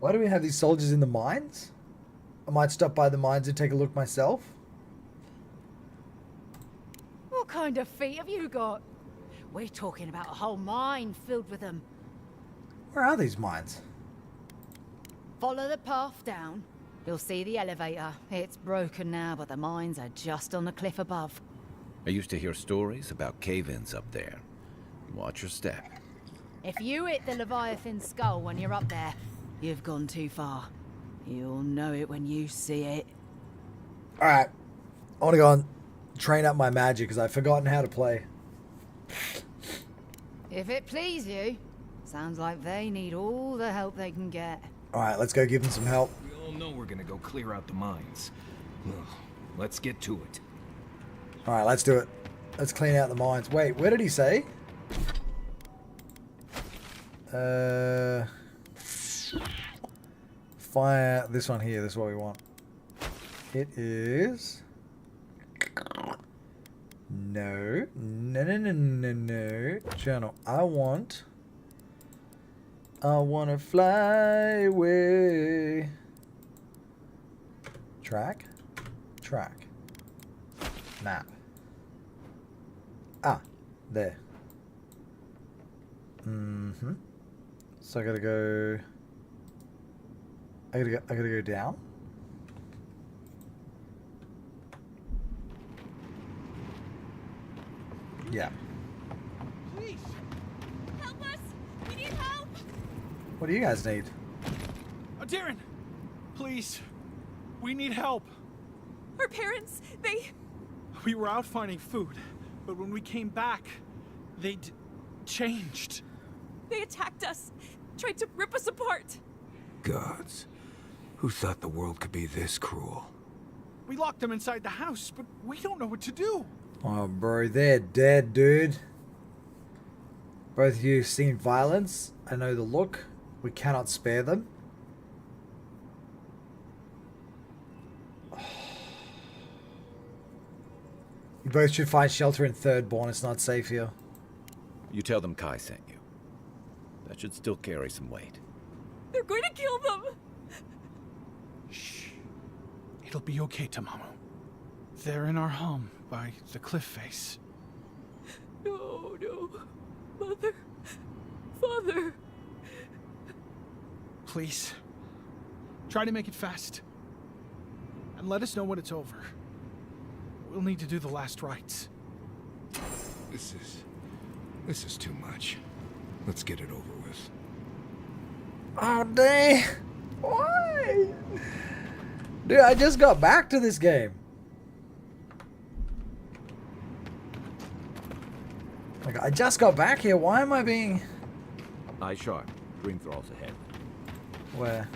Why do we have these soldiers in the mines? I might stop by the mines and take a look myself. What kind of feet have you got? We're talking about a whole mine filled with them. Where are these mines? Follow the path down. You'll see the elevator. It's broken now, but the mines are just on the cliff above. I used to hear stories about cave-ins up there. Watch your step. If you hit the Leviathan skull when you're up there, you've gone too far. You'll know it when you see it. Alright. I want to go and train up my magic because I've forgotten how to play. If it please you, sounds like they need all the help they can get. Alright, let's go give them some help. We all know we're gonna go clear out the mines. Ugh, let's get to it. Alright, let's do it. Let's clean out the mines. Wait, where did he say? Fire this one here. This is what we want. It is... No. Journal. I want to fly away. Track. Map. Ah, there. So I gotta go down. Yeah. Please, help us! We need help! What do you guys need? Darren, please, we need help. Our parents, We were out finding food, but when we came back, they'd changed. They attacked us, tried to rip us apart. Gods. Who thought the world could be this cruel? We locked them inside the house, but we don't know what to do. Oh, bro, they're dead, dude. Both of you seen violence. I know the look. We cannot spare them. You both should find shelter in Thirdborn. It's not safe here. You tell them Kai sent you. That should still carry some weight. They're going to kill them. Shh. It'll be okay, Tamamu. They're in our home by the cliff face. No, no. Mother. Father. Please. Try to make it fast. And let us know when it's over. We'll need to do the last rites. This is too much. Let's get it over with. Oh, dang. Why? Dude, I just got back to this game. Like, I just got back here. Why am I being... Eye sharp. Dream thralls ahead. Where?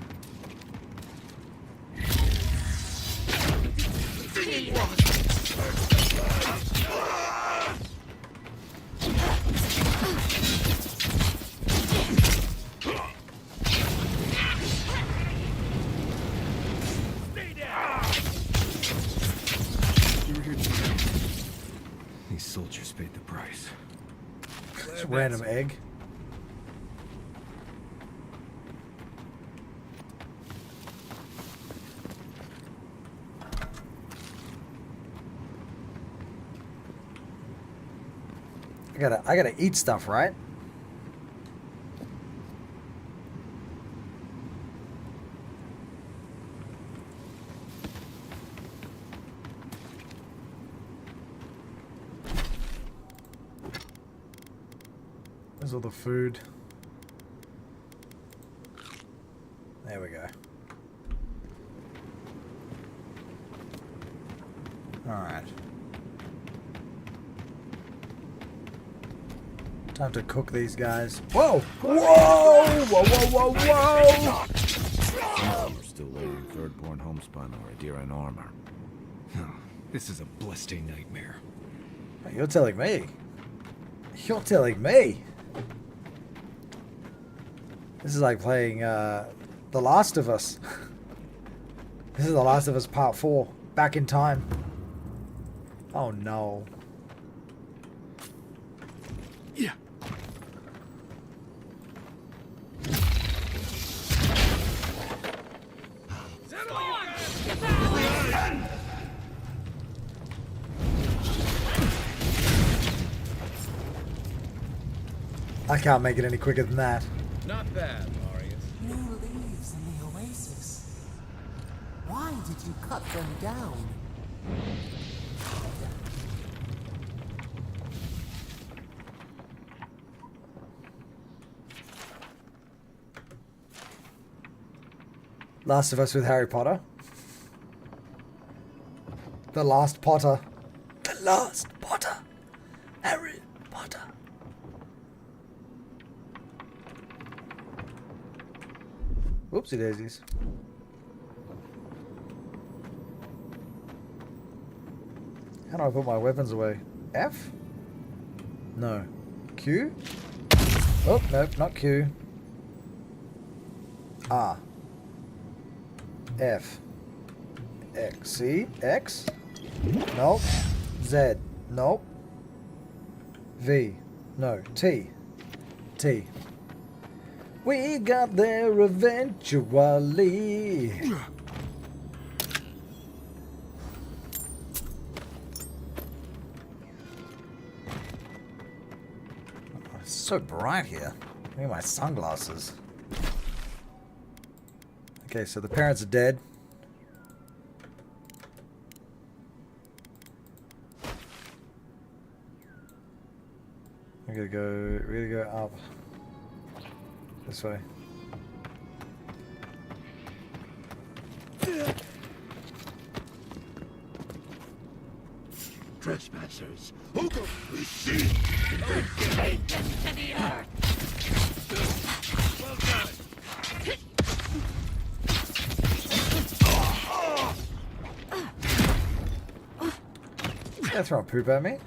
These soldiers paid the price. Just random egg. I gotta eat stuff, right? There's all the food. There we go. Alright. Time to cook these guys. Whoa! Whoa! Whoa, whoa, whoa, whoa! We're still waiting. Thirdborn homespun or Adira in armor. This is a blessed nightmare. You're telling me. You're telling me. This is like playing The Last of Us. This is The Last of Us Part 4. Back in time. Oh no. Yeah. I can't make it any quicker than that. Not bad, Marius. New leaves in the oasis. Why did you cut them down? Last of Us with Harry Potter. The Last Potter. The Last Potter. Harry Potter. Whoopsie daisies. How do I put my weapons away? F? No. Q? Oh, nope, not Q. R. F. X. C. X? Nope. Z. Nope. V. No. T. T. We got there eventually. Oh, it's so bright here. I need my sunglasses. Okay, so the parents are dead. We're gonna go up. This way. Trespassers, who go receive to the earth. Well done. They're throwing poop at me.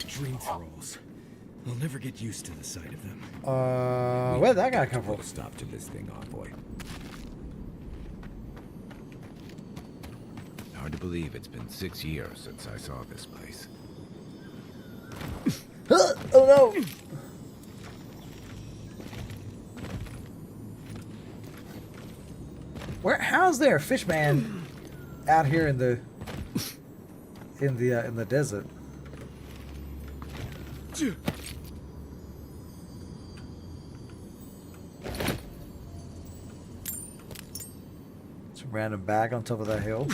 Dream thralls. I'll never get used to the sight of them. Where'd that guy come from? Put a stop to this thing, Envoy. Hard to believe it's been 6 years since I saw this place. Oh no! is there a fish man out here in the desert? It's a random bag on top of that hill.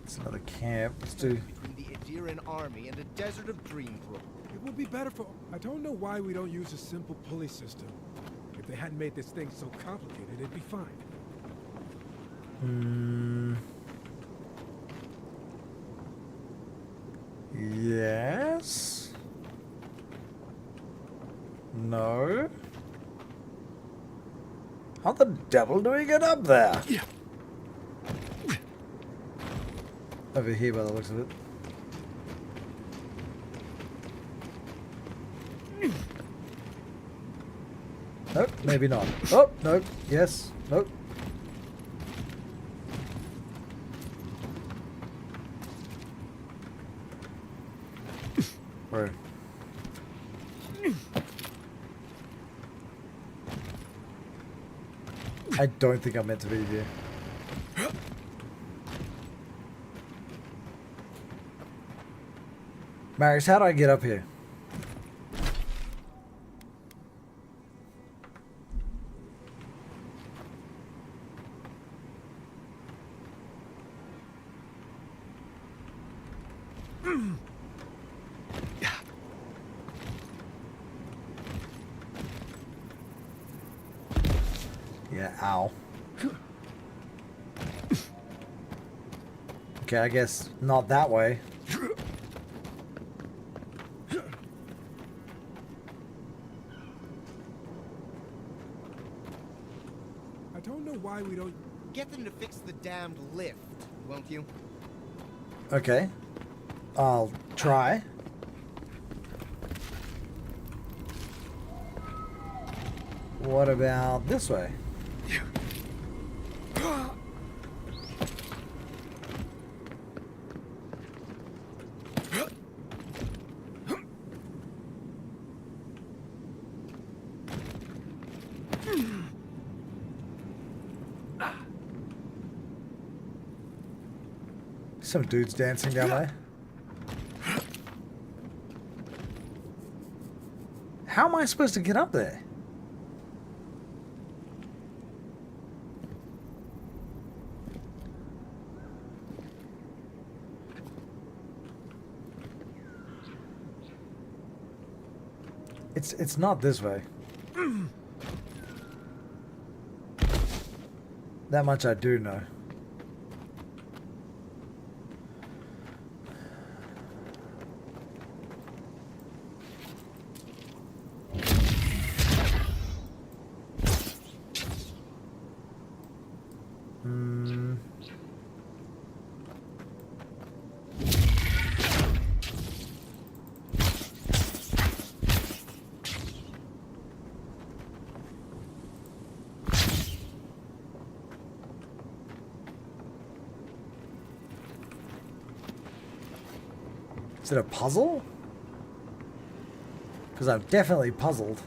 It's another camp. Let's do. Between the Ederan army and a desert of Dreamfall. It would be better for... I don't know why we don't use a simple pulley system. If they hadn't made this thing so complicated, it'd be fine. Yes. No. How the devil do we get up there? Over here by the looks of it. Nope, maybe not. Oh, nope, yes, nope. Where? I don't think I'm meant to be here. Marius, how do I get up here? Yeah, ow. Okay, I guess not that way. I don't know why we don't... Get them to fix the damned lift, won't you? Okay. I'll try. What about this way? Some dudes dancing down there. How am I supposed to get up there? It's not this way. That much I do know. Is it a puzzle? Because I'm definitely puzzled.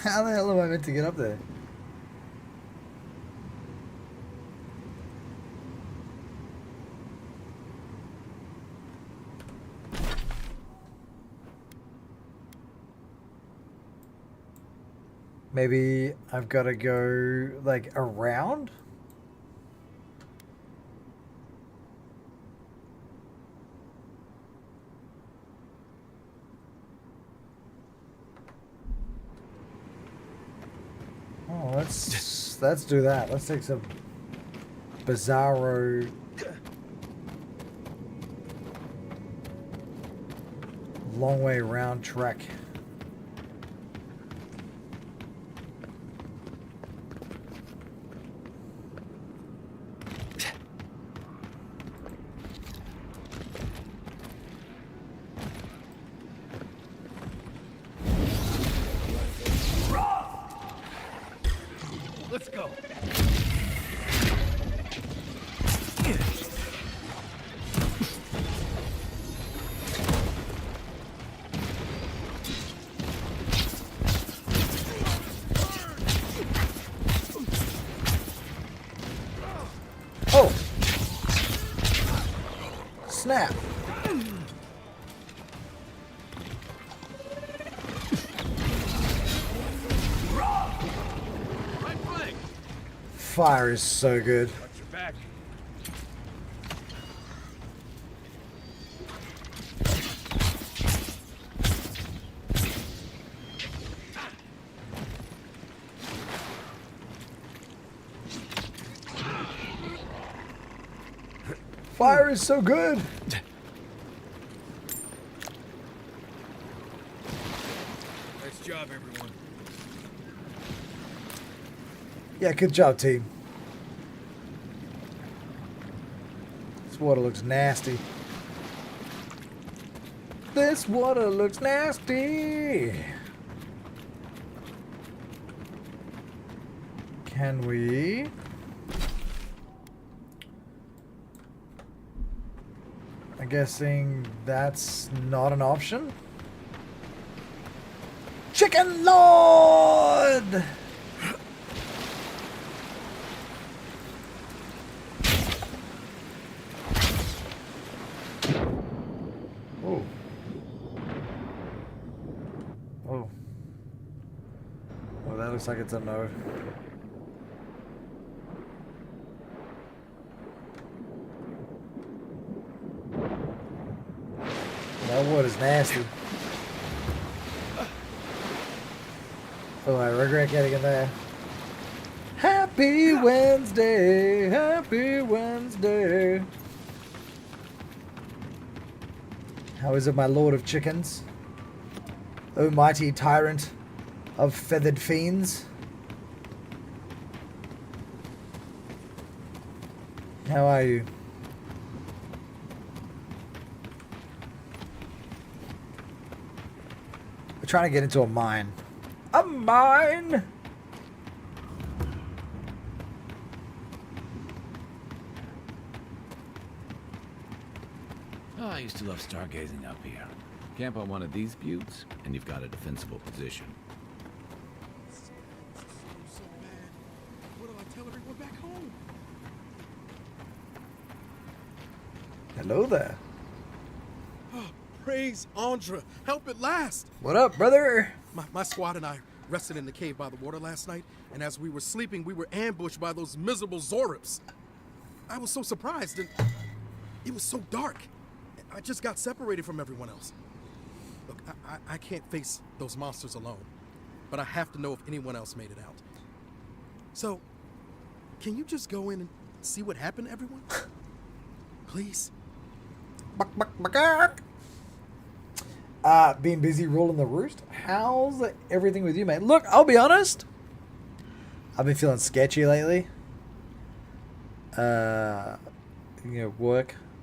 How the hell am I meant to get up there? Maybe I've got to go, like, around? Oh, let's do that. Let's take some bizarro long way round trek. Let's go. Oh! Snap! Fire is so good. Watch your back. Fire is so good. Nice job, everyone. Yeah, good job, team. This water looks nasty. This water looks nasty. Can we? I'm guessing that's not an option. Chicken Lord! Oh. Oh. Well, that looks like it's a no. That water's nasty. Oh, I regret getting in there. Happy Wednesday, happy Wednesday. How is it, my lord of chickens? O mighty tyrant of feathered fiends? How are you? We're trying to get into a mine. A mine? Oh, I used to love stargazing up here. Camp on one of these buttes, and you've got a defensible position. So bad. What do I tell everyone back home? Hello there. Oh, praise Andra. Help at last. What up, brother? My squad and I rested in the cave by the water last night, and as we were sleeping, we were ambushed by those miserable Zorips. I was so surprised, and it was so dark. I just got separated from everyone else. Look, I can't face those monsters alone, but I have to know if anyone else made it out. So, can you just go in and see what happened to everyone? Please? Being busy ruling the roost. How's everything with you, mate? Look, I'll be honest. I've been feeling sketchy lately.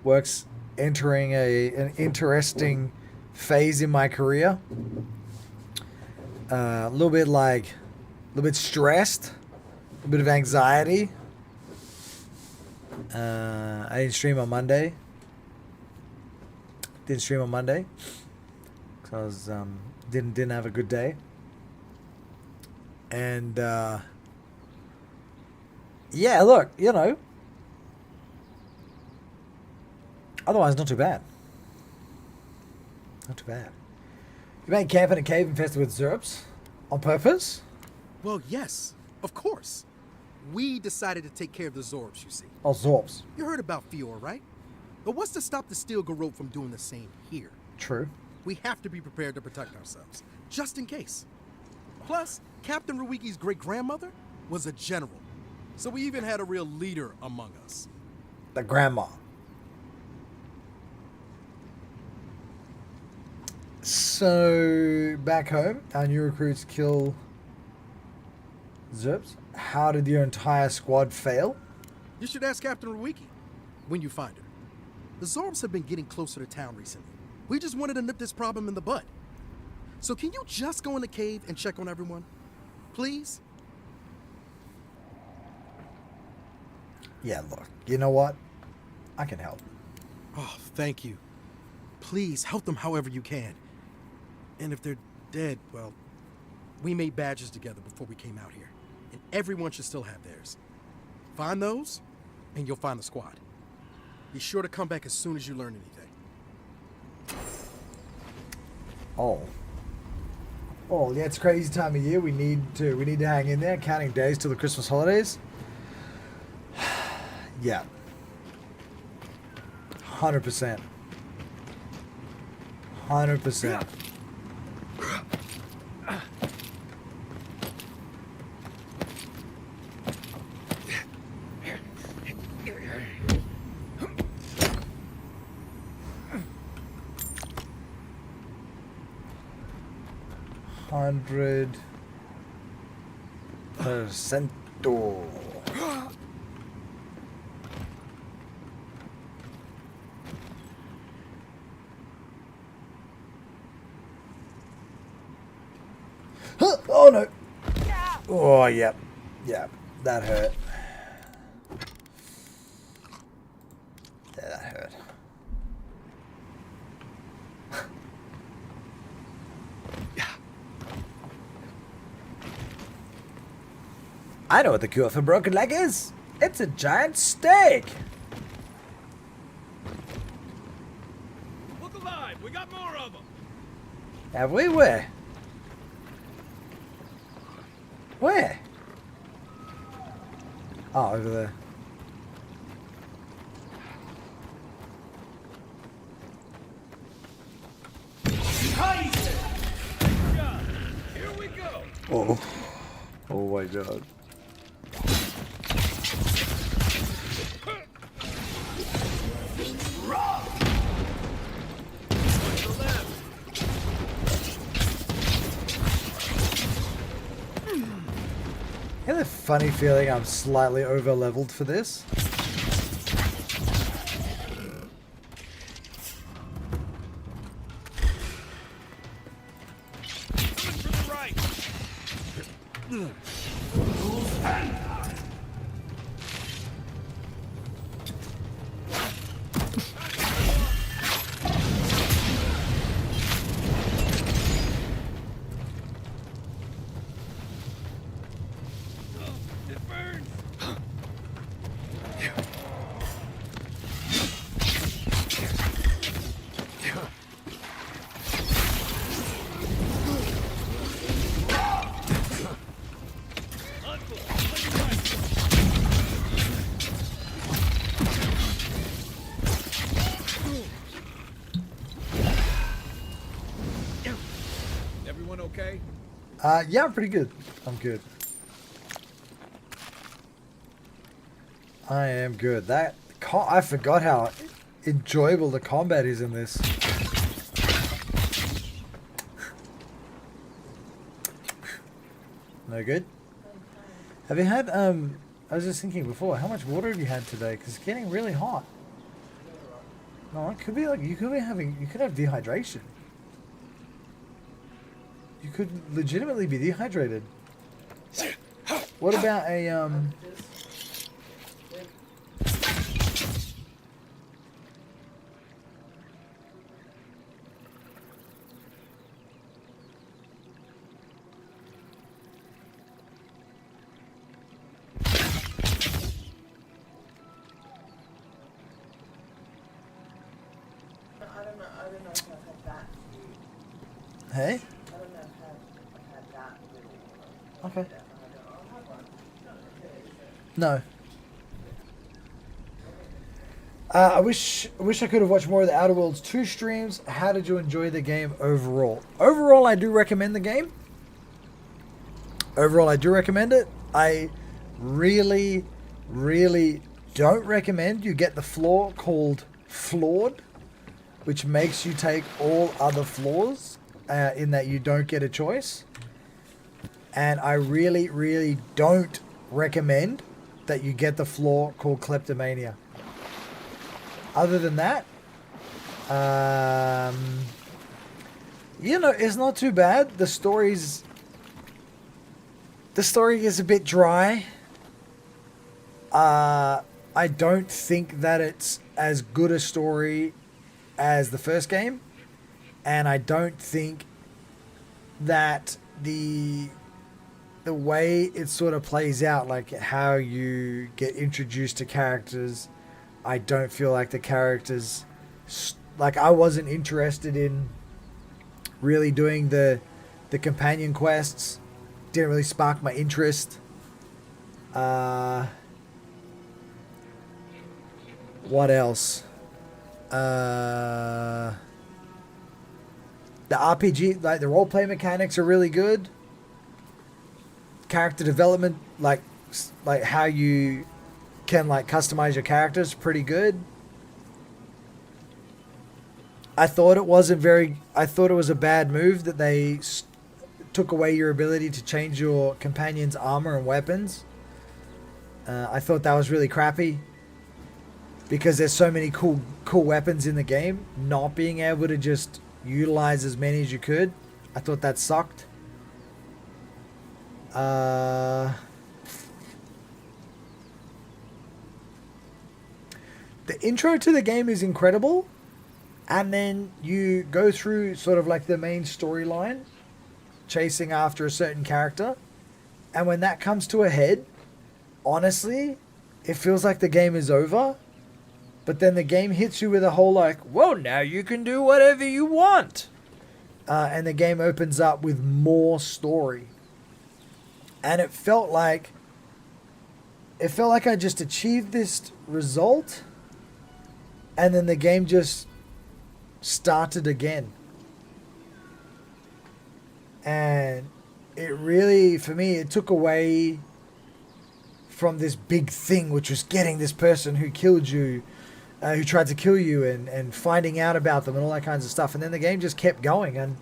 Work's entering an interesting phase in my career. A little bit stressed, a bit of anxiety. I didn't stream on Monday. Because didn't have a good day. And yeah, look, otherwise not too bad. Not too bad. You made camp in a cave infested with Zerps on purpose? Well, yes, of course. We decided to take care of the Zorbs, you see. Oh, Zorbs. You heard about Fiora, right? But what's to stop the Steel Garrote from doing the same here? True. We have to be prepared to protect ourselves, just in case. Plus, Captain Ruiki's great-grandmother was a general, so we even had a real leader among us. The grandma. So, back home, our new recruits kill Zerbs. How did your entire squad fail? You should ask Captain Ruiki when you find her. The Zorbs have been getting closer to town recently. We just wanted to nip this problem in the bud. So can you just go in the cave and check on everyone? Please? Yeah, look, you know what? I can help. Oh, thank you. Please help them however you can. And if they're dead, well, we made badges together before we came out here. And everyone should still have theirs. Find those, and you'll find the squad. Be sure to come back as soon as you learn anything. Oh, yeah, it's a crazy time of year. We need to hang in there, counting days till the Christmas holidays. Yeah. 100%. 100%. %. Oh no! Oh, yep. Yep. That hurt. Yeah, that hurt. I know what the cure for broken leg is. It's a giant steak. Look alive! We got more of them! Have we? Where? Where? Oh, over there. Here we go! Oh. Oh my god. I have a funny feeling I'm slightly over-leveled for this. Everyone okay? Yeah, I'm pretty good. I'm good. I am good. I forgot how enjoyable the combat is in this. No good? Have you had, I was just thinking before, how much water have you had today? Because it's getting really hot. No, it could be like, you could have dehydration. You could legitimately be dehydrated. What about a, Hey? Okay. No. I wish I could have watched more of the Outer Worlds 2 streams. How did you enjoy the game overall? Overall, I do recommend the game. Overall, I do recommend it. I really, really don't recommend you get the floor called Flawed, which makes you take all other floors in that you don't get a choice. And I really, really don't recommend that you get the floor called Kleptomania. Other than that, you know, it's not too bad. The story is a bit dry. I don't think that it's as good a story as the first game, and I don't think that the way it sort of plays out, like how you get introduced to characters, I don't feel like the characters, like I wasn't interested in really doing the companion quests. Didn't really spark my interest. What else? The RPG, like the roleplay mechanics are really good. Character development, like how you can like customize your characters, pretty good. I thought it was a bad move that they took away your ability to change your companion's armor and weapons. I thought that was really crappy because there's so many cool weapons in the game. Not being able to just utilize as many as you could, I thought that sucked. The intro to the game is incredible, and then you go through sort of like the main storyline, chasing after a certain character, and when that comes to a head, honestly, it feels like the game is over, but then the game hits you with a whole like, well, now you can do whatever you want, and the game opens up with more story, and it felt like I just achieved this result, and then the game just started again. And it really, for me, it took away from this big thing, which was getting this person who killed you, who tried to kill you, and finding out about them and all that kinds of stuff. And then the game just kept going, and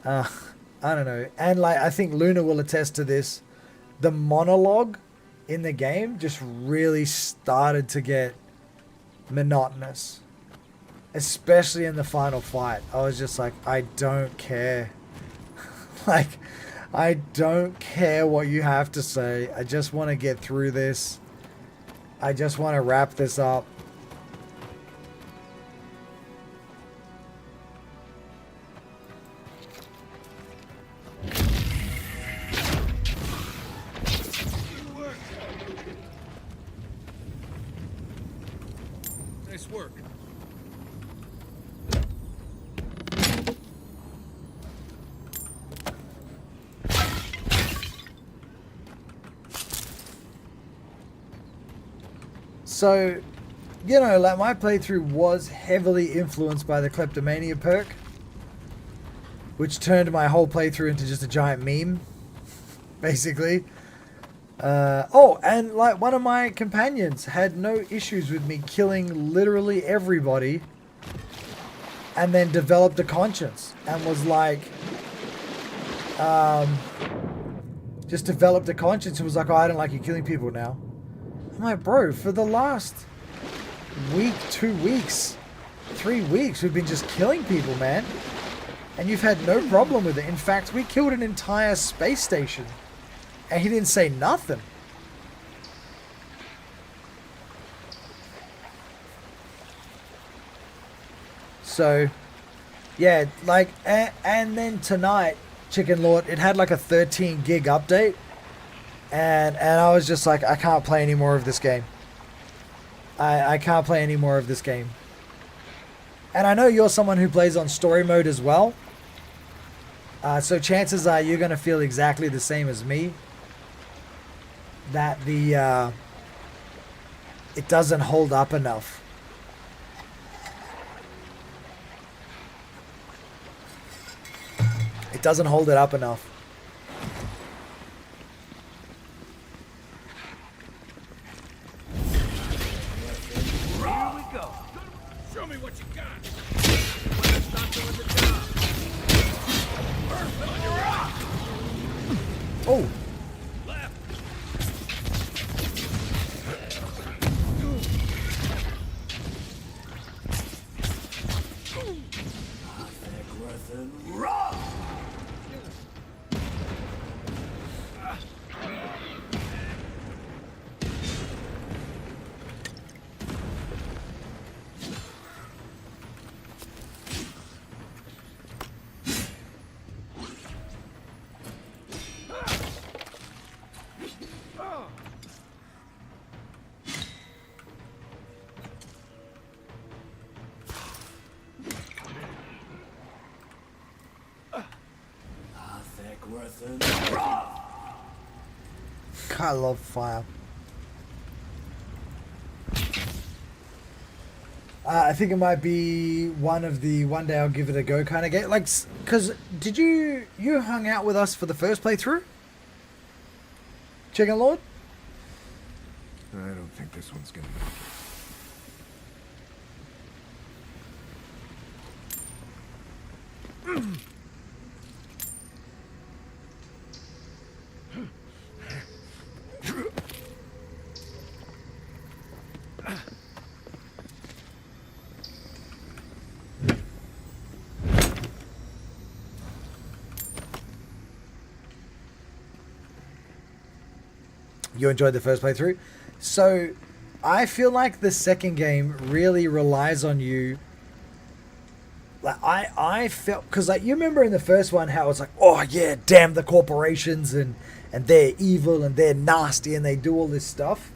I don't know. And like, I think Luna will attest to this. The monologue in the game just really started to get monotonous, especially in the final fight. I was just like, I don't care. Like, I don't care what you have to say. I just want to get through this. I just want to wrap this up. Nice work. So, you know, like my playthrough was heavily influenced by the Kleptomania perk, which turned my whole playthrough into just a giant meme, basically. Oh, and like one of my companions had no issues with me killing literally everybody, and then developed a conscience and was like, just developed a conscience and was like, oh, I don't like you killing people now. I'm like, bro, for the last week, 2 weeks, 3 weeks, we've been just killing people, man. And you've had no problem with it. In fact, we killed an entire space station. And he didn't say nothing. So, yeah, like, and then tonight, Chicken Lord, it had like a 13 gig update. And I was just like, I can't play any more of this game. I can't play any more of this game. And I know you're someone who plays on story mode as well. So chances are you're going to feel exactly the same as me. that the it doesn't hold up enough. It doesn't hold it up enough. Here we go. Show me what you got. Let's start doing the job. First on your rock. Oh. I love fire. I think it might be one of the one day I'll give it a go kind of game. Like, cause did you hung out with us for the first playthrough? Chicken Lord? I don't think this one's gonna make it. You enjoyed the first playthrough. So I feel like the second game really relies on you. Like I felt, because like you remember in the first one how it's like, oh yeah, damn the corporations and they're evil and they're nasty and they do all this stuff.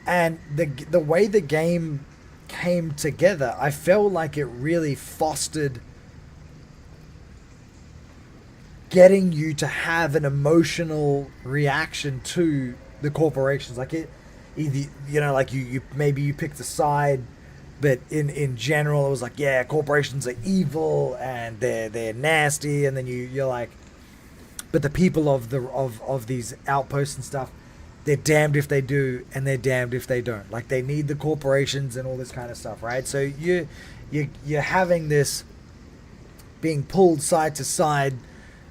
And the way the game came together, I felt like it really fostered getting you to have an emotional reaction to the corporations. Like it either, you know, like you maybe you picked a side, but in general it was like, yeah, corporations are evil and they're nasty, and then you're like, but the people of these outposts and stuff, they're damned if they do and they're damned if they don't. Like they need the corporations and all this kind of stuff, right? So you're having this being pulled side to side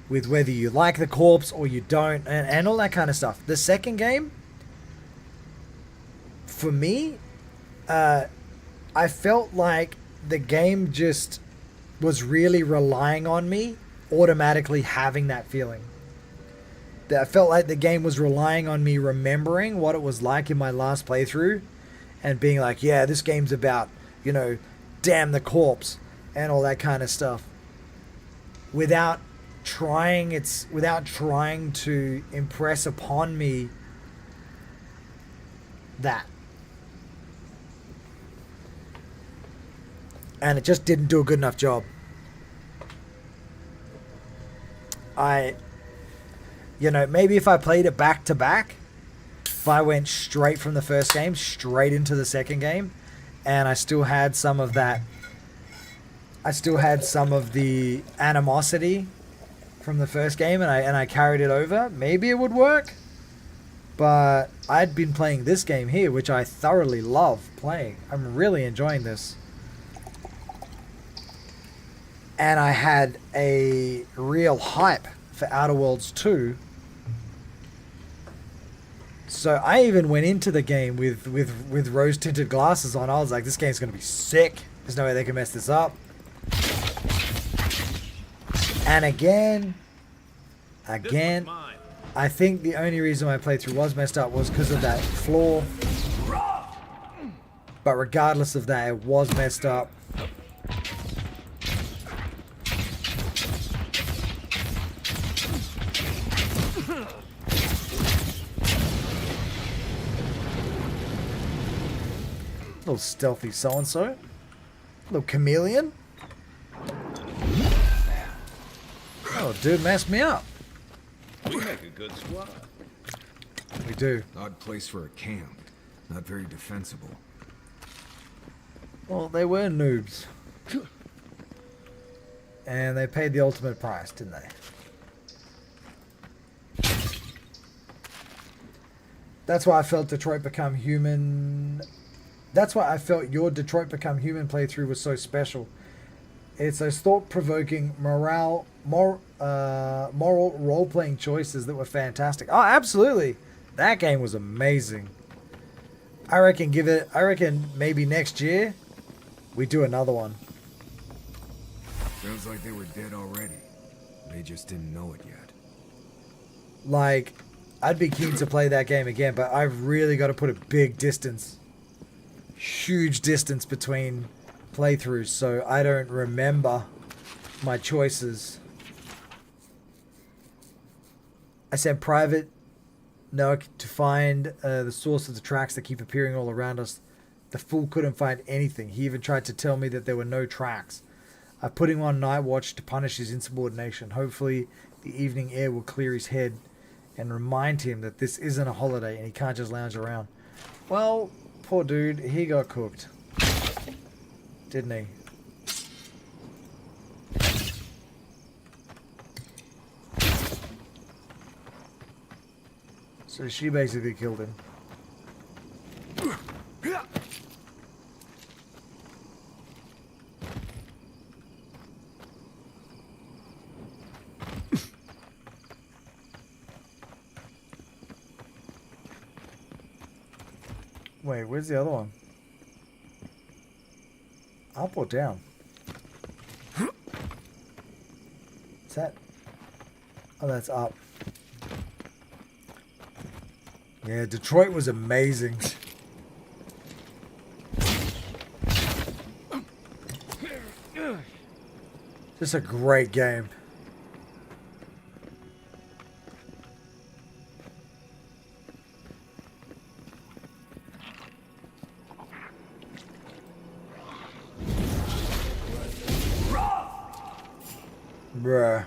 with whether you like the corpse or you don't, and all that kind of stuff. The second game, for me, I felt like the game just was really relying on me automatically having that feeling. I felt like the game was relying on me remembering what it was like in my last playthrough and being like, yeah, this game's about, you know, damn the corpse and all that kind of stuff. Without trying to impress upon me that. And it just didn't do a good enough job. You know, maybe if I played it back to back, if I went straight from the first game straight into the second game, and I still had some of that, I still had some of the animosity from the first game, and I carried it over, maybe it would work. But I'd been playing this game here, which I thoroughly love playing. I'm really enjoying this. And I had a real hype for Outer Worlds 2. So I even went into the game with rose-tinted glasses on. I was like, this game's going to be sick. There's no way they can mess this up. And again, I think the only reason my playthrough was messed up was because of that flaw. But regardless of that, it was messed up. Little stealthy so-and-so. Little chameleon. Oh, dude messed me up. We make a good squad. We do. Odd place for a camp. Not very defensible. Well, they were noobs. And they paid the ultimate price, didn't they? That's why I felt Detroit Become Human... That's why I felt your Detroit Become Human playthrough was so special. It's those thought-provoking moral role-playing choices that were fantastic. Oh, absolutely. That game was amazing. I reckon maybe next year we do another one. Sounds like they were dead already. They just didn't know it yet. Like, I'd be keen to play that game again, but I've really got to put a big distance, huge distance between playthroughs, so I don't remember my choices. I sent private Noak to find the source of the tracks that keep appearing all around us. The fool couldn't find anything. He even tried to tell me that there were no tracks. I put him on night watch to punish his insubordination. Hopefully the evening air will clear his head and remind him that this isn't a holiday and he can't just lounge around. Well, poor dude, he got cooked. Didn't he? So she basically killed him. Wait, where's the other one? Up or down? Is that... Oh, that's up. Yeah, Detroit was amazing. Just a great game. Bruh.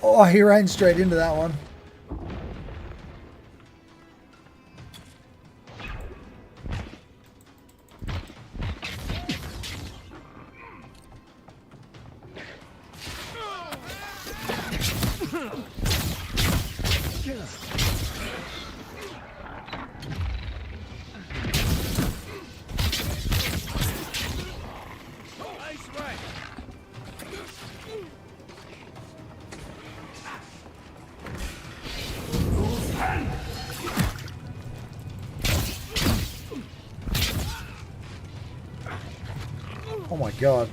Oh, he ran straight into that one. Oh my god.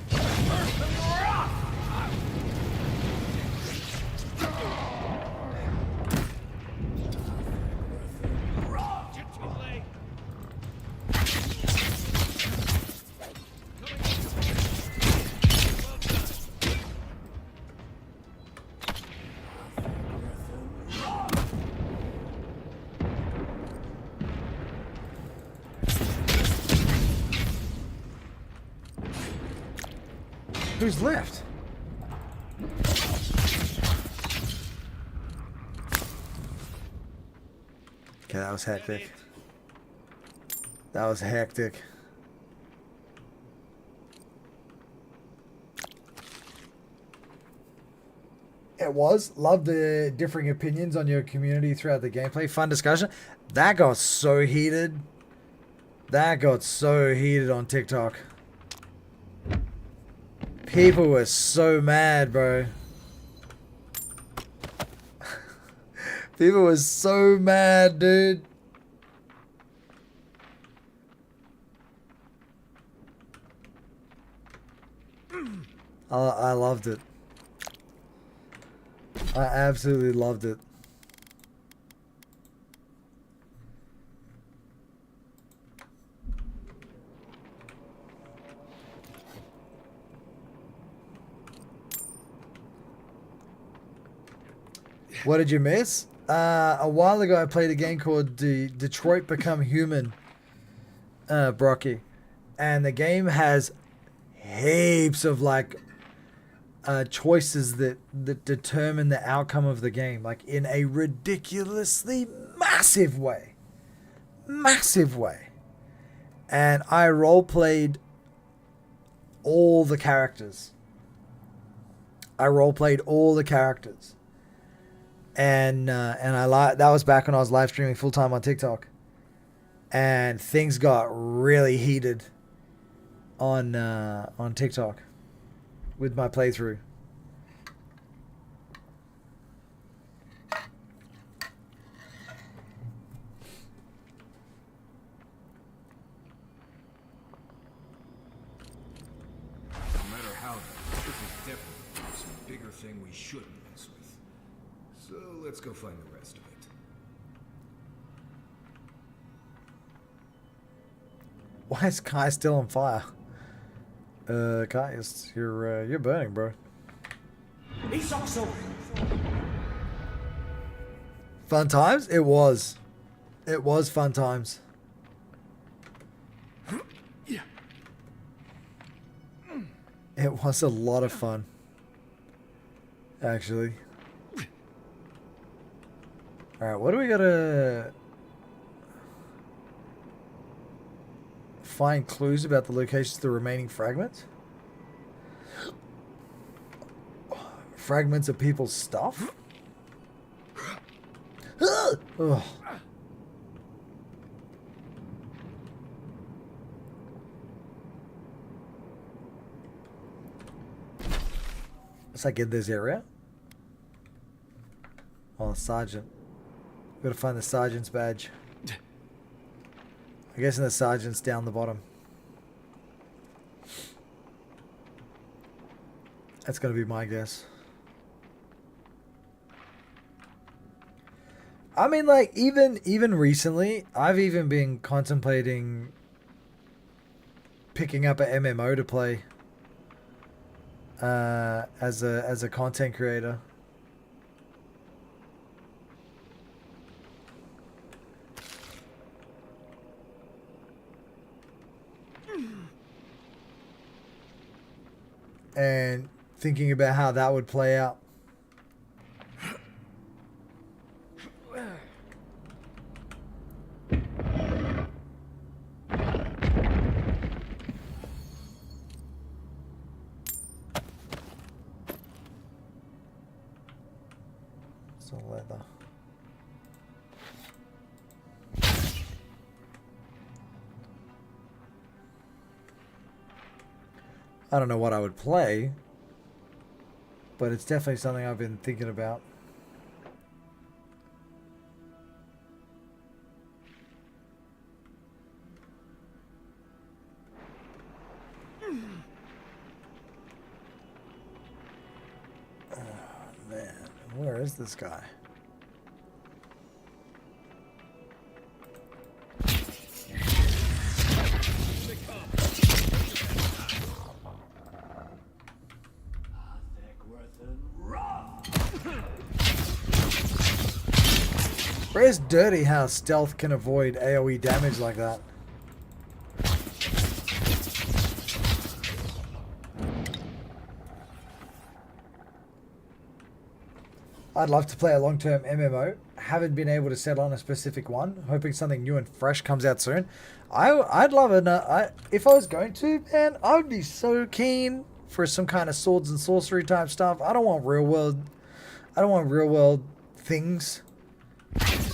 Who's left? Okay, that was hectic. That was hectic. It was. Love the differing opinions on your community throughout the gameplay. Fun discussion. That got so heated. That got so heated on TikTok. People were so mad, bro. People were so mad, dude. I loved it. I absolutely loved it. What did you miss? A while ago I played a game called Detroit Become Human, Brocky. and the game has heaps of like choices that determine the outcome of the game, like in a ridiculously massive way. And I role played all the characters. And that was back when I was live streaming full time on TikTok, and things got really heated on TikTok with my playthrough. No matter how, this is definitely some bigger thing we shouldn't mess with. So let's go find the rest of it. Why is Kai still on fire? Kai, you're burning, bro. Fun times? It was. It was fun times. It was a lot of fun, actually. Alright, what do we gotta... Find clues about the locations of the remaining fragments? Fragments of people's stuff? Ugh. What's like in this area? Oh, sergeant. Gotta find the sergeant's badge. I'm guessing the sergeant's down the bottom. That's gonna be my guess. I mean, like, even recently, I've even been contemplating picking up an MMO to play as a content creator. And thinking about how that would play out. Some leather. I don't know what I would play, but it's definitely something I've been thinking about. Oh, man, where is this guy? It's dirty how stealth can avoid AoE damage like that. I'd love to play a long-term MMO. Haven't been able to settle on a specific one. Hoping something new and fresh comes out soon. I'd love it. If I was going to, man, I would be so keen for some kind of swords and sorcery type stuff. I don't want real world things.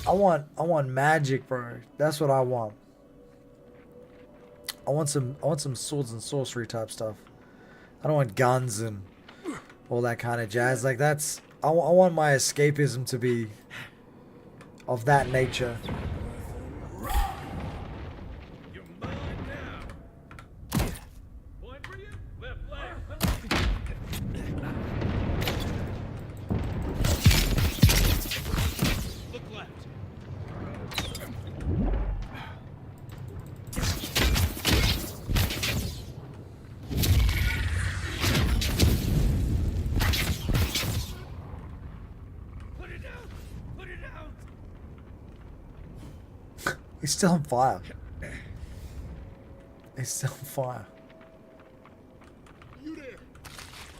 I want magic, bro. That's what I want. I want some swords and sorcery type stuff. I don't want guns and all that kind of jazz. Like that's I want my escapism to be of that nature. He's still on fire. It's still on fire. You there?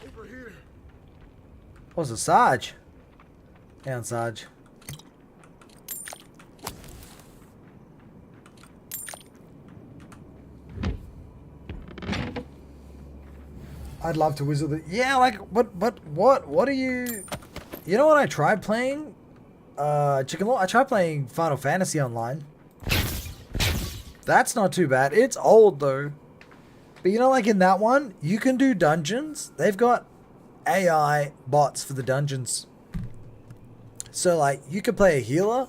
Over here. What's it, Sarge? Down, Sarge. I'd love to whistle the... Yeah, like, what are you... You know what I tried playing? Chicken Law? I tried playing Final Fantasy Online. That's not too bad. It's old, though. But you know, like in that one, you can do dungeons. They've got AI bots for the dungeons. So, like, you could play a healer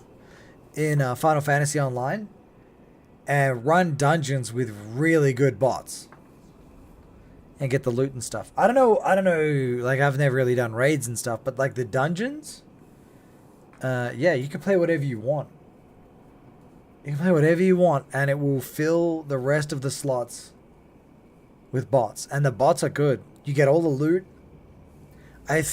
in Final Fantasy Online and run dungeons with really good bots. And get the loot and stuff. I don't know, like I've never really done raids and stuff, but like the dungeons, yeah, you can play whatever you want. You can play whatever you want and it will fill the rest of the slots with bots. And the bots are good. You get all the loot. I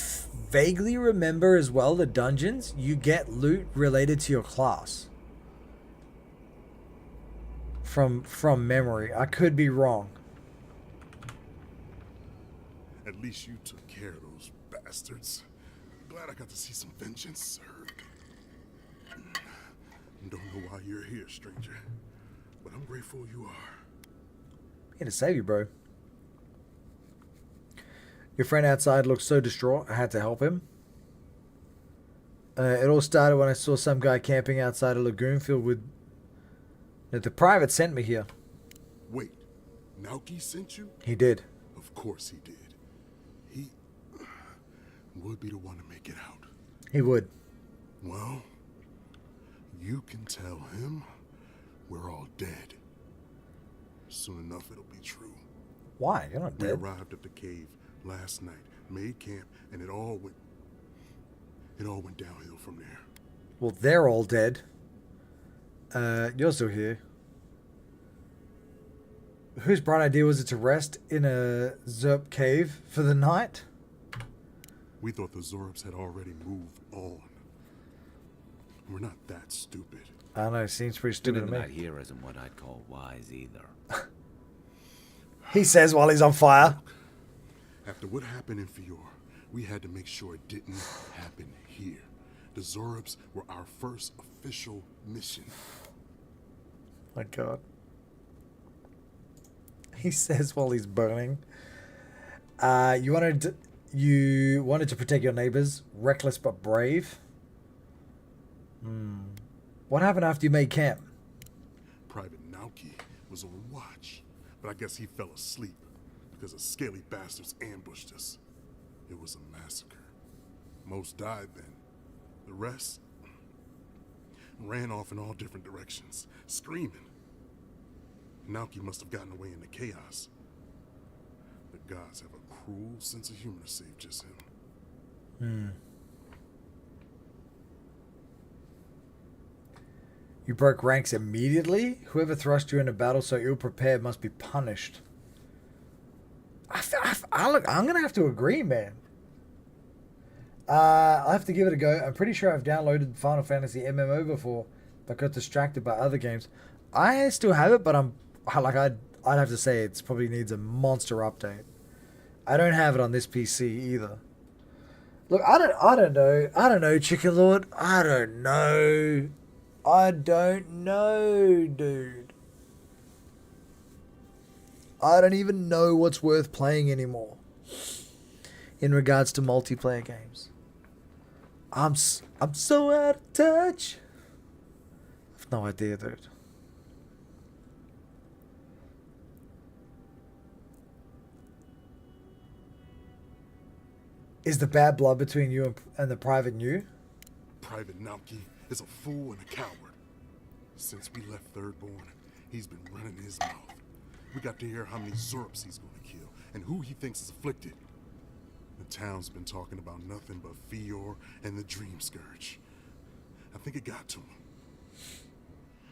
vaguely remember as well the dungeons, you get loot related to your class. From memory. I could be wrong. At least you took care of those bastards. Glad I got to see some vengeance served. Don't know why you're here, stranger, but I'm grateful you are. Here to save you, bro. Your friend outside looked so distraught, I had to help him. It all started when I saw some guy camping outside a lagoon filled with... The private sent me here. Wait, Naoki sent you? He did. Of course he did. He would be the one to make it out. He would. Well, you can tell him we're all dead. Soon enough it'll be true. Why? You're not dead. We arrived at the cave last night, made camp, and it all went downhill from there. Well, they're all dead. You're still here. Whose bright idea was it to rest in a Zerp cave for the night? We thought the Zorps had already moved on. We're not that stupid. I don't know, seems pretty stupid to Spending me. the night here isn't what I'd call wise either. He says while he's on fire. After what happened in Fior, we had to make sure it didn't happen here. The Zorps were our first official mission. My God. He says while he's burning. You wanted to protect your neighbors, reckless but brave. What happened after you made camp? Private Naoki was on watch, but I guess he fell asleep because the scaly bastards ambushed us. It was a massacre. Most died then. The rest ran off in all different directions, screaming. Naoki must have gotten away in the chaos. The gods have a cruel sense of humor to save just him. You broke ranks immediately? Whoever thrust you into battle so ill-prepared must be punished. Look, I'm going to have to agree, man. I'll have to give it a go. I'm pretty sure I've downloaded Final Fantasy MMO before, but got distracted by other games. I still have it, but I'd have to say it probably needs a monster update. I don't have it on this PC either. Look, I don't know, Chicken Lord. I don't know, dude. I don't even know what's worth playing anymore in regards to multiplayer games. I'm so out of touch. I've no idea, dude. Is the bad blood between you and the Private new? Private Naoki is a fool and a coward. Since we left Thirdborn, he's been running his mouth. We got to hear how many Zorps he's going to kill and who he thinks is afflicted. The town's been talking about nothing but Fior and the Dream Scourge. I think it got to him.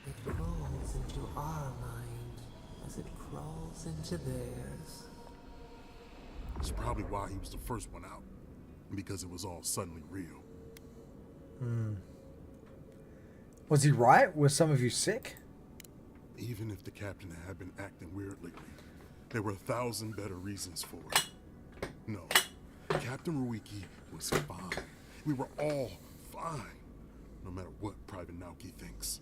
It rolls into our mind as it crawls into theirs. It's probably why he was the first one out, because it was all suddenly real. Was he right? Were some of you sick? Even if the captain had been acting weird lately, there were 1,000 better reasons for it. No, Captain Ruiki was fine. We were all fine, no matter what Private Naoki thinks.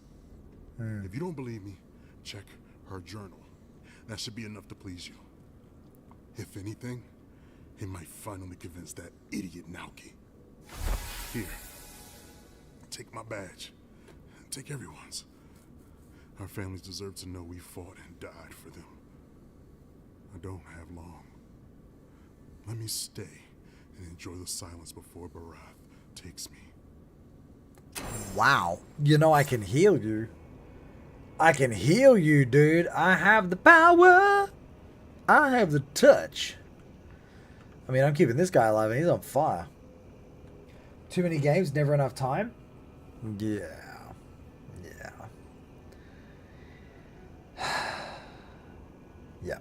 If you don't believe me, check her journal. That should be enough to please you. If anything, it might finally convince that idiot Naoki. Here, take my badge. Take everyone's. Our families deserve to know we fought and died for them. I don't have long. Let me stay and enjoy the silence before Barath takes me. Wow. You know I can heal you. I can heal you, dude. I have the power. I have the touch. I mean, I'm keeping this guy alive and he's on fire. Too many games, never enough time? Yeah. Yeah. Yeah.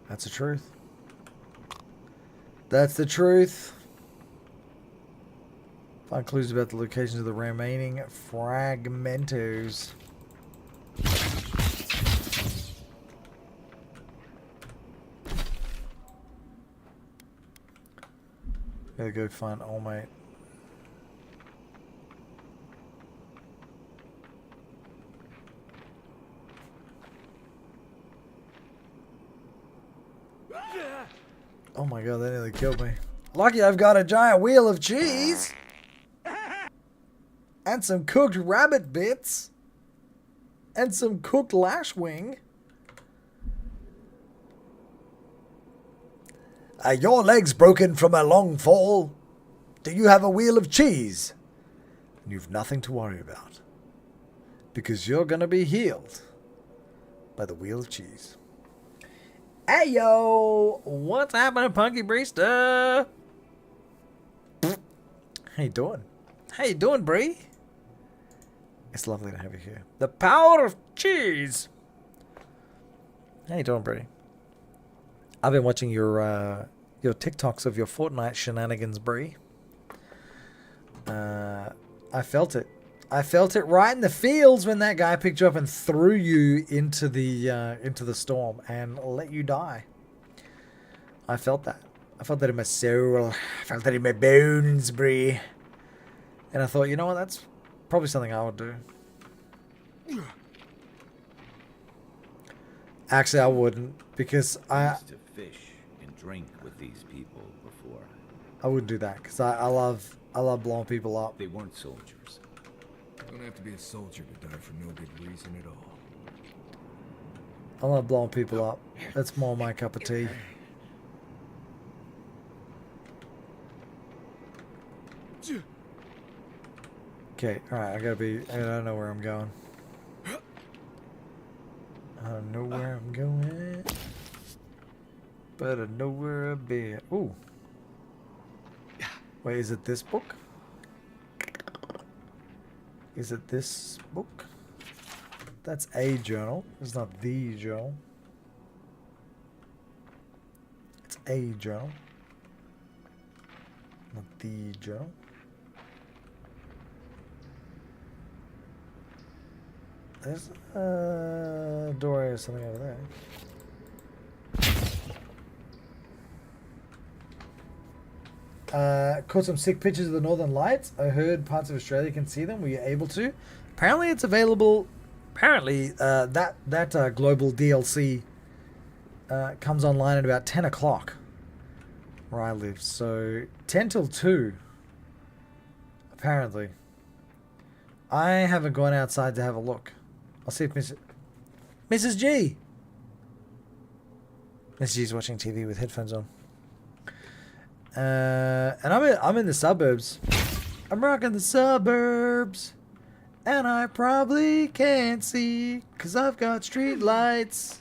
That's the truth. That's the truth. Find clues about the locations of the remaining fragmentos. Gotta go find All Might. Oh my god, that nearly killed me. Lucky I've got a giant wheel of cheese. And some cooked rabbit bits. And some cooked lashwing. Are your legs broken from a long fall? Do you have a wheel of cheese? You've nothing to worry about. Because you're gonna be healed by the wheel of cheese. Hey yo! What's happening, Punky Breester? How you doing? How you doing, Bree? It's lovely to have you here. The power of cheese! How you doing, Bree? I've been watching your TikToks of your Fortnite shenanigans, Bree. I felt it. I felt it right in the fields when that guy picked you up and threw you into the storm and let you die. I felt that. I felt that in my soul. I felt that in my bones, Bree. And I thought, you know what? That's probably something I would do. Actually, I wouldn't, because I used to fish and drink with these people before. I wouldn't do that because I love blowing people up. They weren't soldiers. You don't have to be a soldier to die for no good reason at all. I love blowing people up. That's more my cup of tea. Okay, alright, I don't know where I'm going. I don't know where I'm going. But I know where I'll be. Ooh. Wait, is it this book? Is it this book? That's a journal. It's not the journal. It's a journal. Not the journal. There's a door or something over there. Caught some sick pictures of the Northern Lights. I heard parts of Australia can see them. Were you able to? Apparently it's available. Apparently that global DLC comes online at about 10 o'clock where I live. So 10 till 2. Apparently. I haven't gone outside to have a look. I'll see if Mrs. G. Mrs. G's watching TV with headphones on. And I'm in the suburbs. I'm rocking the suburbs. And I probably can't see, 'cause I've got street lights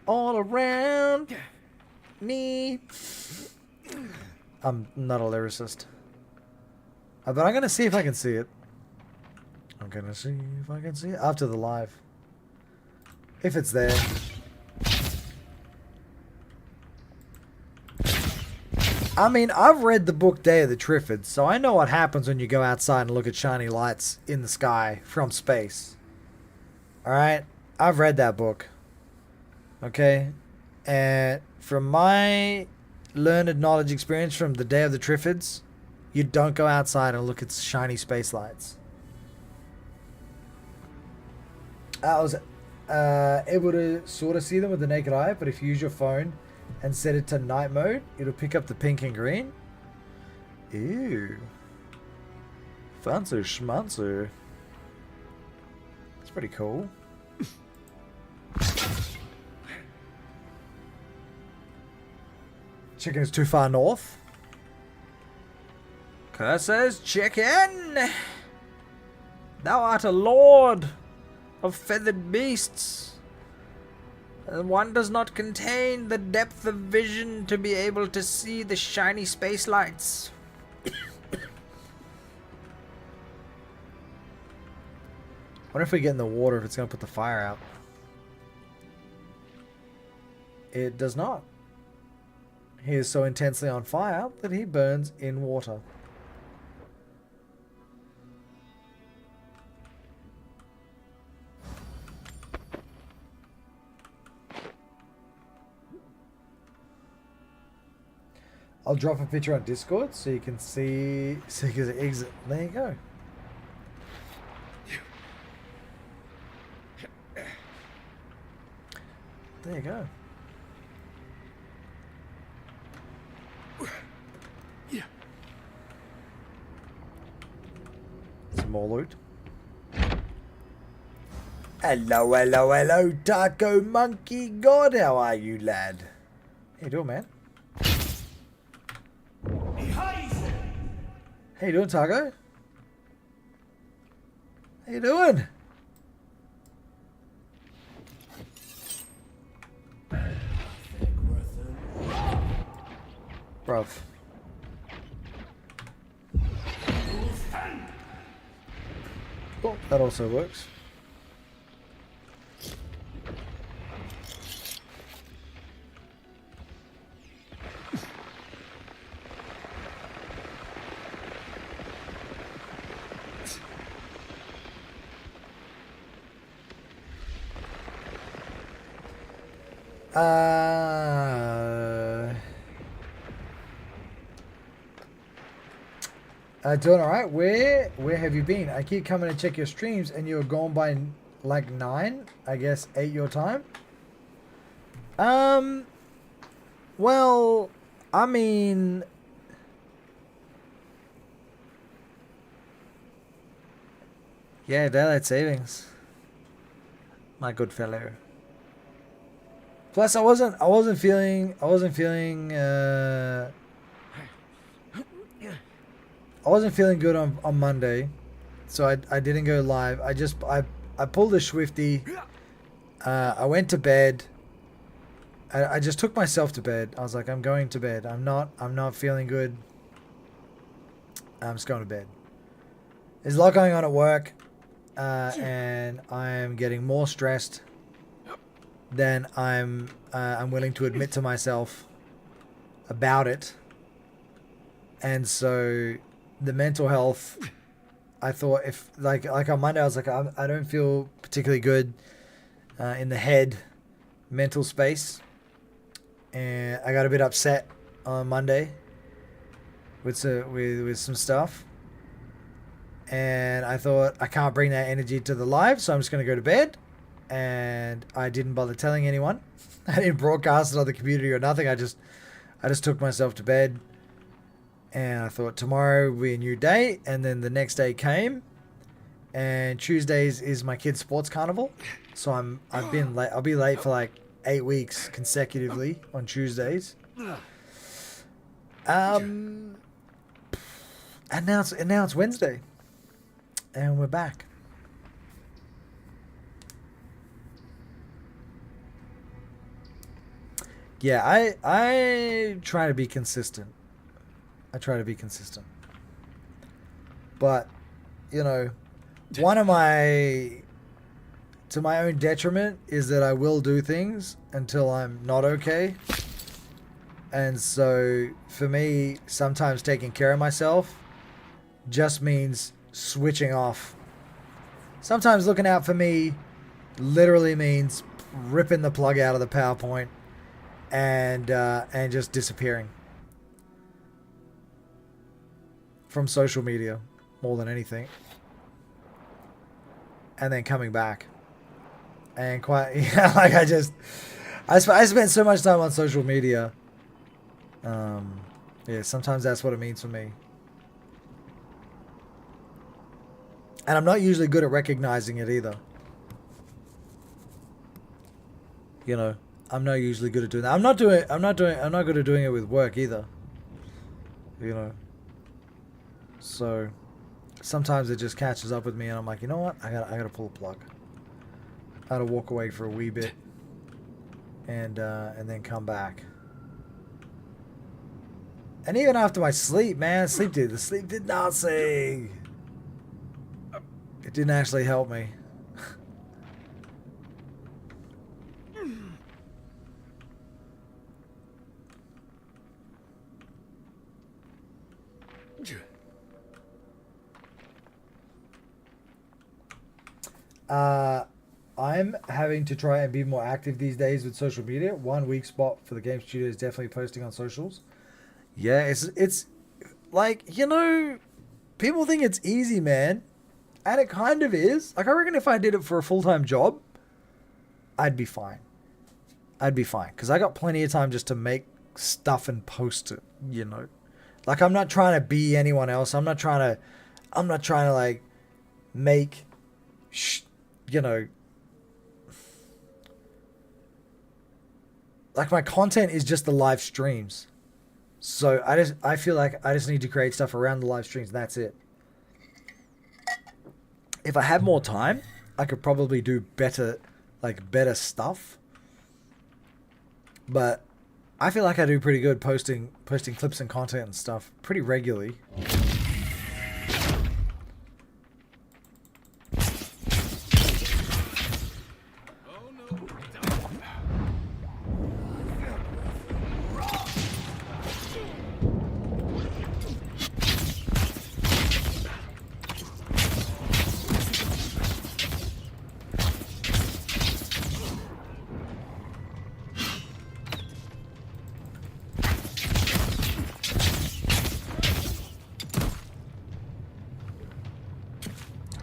all around me. I'm not a lyricist. But I'm gonna see if I can see it. I'm gonna see if I can see it after the live. If it's there. I mean, I've read the book Day of the Triffids, so I know what happens when you go outside and look at shiny lights in the sky from space. Alright? I've read that book. Okay? And from my learned knowledge experience from the Day of the Triffids, you don't go outside and look at shiny space lights. I was able to sort of see them with the naked eye, but if you use your phone and set it to night mode, it'll pick up the pink and green. Ew. Fancy schmancy. That's pretty cool. Chicken is too far north. Curses, chicken! Thou art a lord of feathered beasts. One does not contain the depth of vision to be able to see the shiny space lights. Wonder if we get in the water if it's going to put the fire out. It does not. He is so intensely on fire that he burns in water. I'll drop a picture on Discord so you can see his exit. There you go. There you go. Some more loot. Hello, hello, hello, Taco Monkey God. How are you, lad? How you doing, man? How you doing, Taco? How you doing? Bruv. Oh, that also works. Doing alright. Where have you been? I keep coming to check your streams and you're gone by like 9, I guess 8 your time. Well, I mean, yeah, daylight savings, my good fellow. Plus, I wasn't feeling good on Monday, so I didn't go live. I pulled a Swifty. I went to bed. I just took myself to bed. I was like, I'm going to bed. I'm not feeling good. I'm just going to bed. There's a lot going on at work, and I'm getting more stressed than I'm willing to admit to myself about it. And so the mental health, I thought if like on Monday I was like, I don't feel particularly good in the head mental space, and I got a bit upset on Monday with some stuff, and I thought I can't bring that energy to the live, so I'm just going to go to bed. And I didn't bother telling anyone. I didn't broadcast it on the community or nothing. I just took myself to bed, and I thought tomorrow will be a new day. And then the next day came, and Tuesdays is my kids' sports carnival, so I've been late. I'll be late for like 8 weeks consecutively on Tuesdays. And now it's Wednesday, and we're back. Yeah, I try to be consistent. But, you know, to my own detriment is that I will do things until I'm not okay. And so for me, sometimes taking care of myself just means switching off. Sometimes looking out for me literally means ripping the plug out of the PowerPoint and just disappearing from social media more than anything, and then coming back. And quite, yeah, like I spent so much time on social media. Yeah, sometimes that's what it means for me. And I'm not usually good at recognizing it either. You know, I'm not usually good at doing that. I'm not good at doing it with work either. You know. So sometimes it just catches up with me and I'm like, you know what? I gotta pull a plug. I gotta walk away for a wee bit and then come back. And even after my sleep, man, the sleep did not say. It didn't actually help me. I'm having to try and be more active these days with social media. One weak spot for the game studio is definitely posting on socials. Yeah, it's like, you know, people think it's easy, man. And it kind of is. Like, I reckon if I did it for a full-time job, I'd be fine. I'd be fine. Because I got plenty of time just to make stuff and post it, you know. Like, I'm not trying to be anyone else. I'm not trying to like, make, you know, like, my content is just the live streams. So I feel like I just need to create stuff around the live streams. And that's it. If I had more time, I could probably do better stuff. But I feel like I do pretty good posting clips and content and stuff pretty regularly.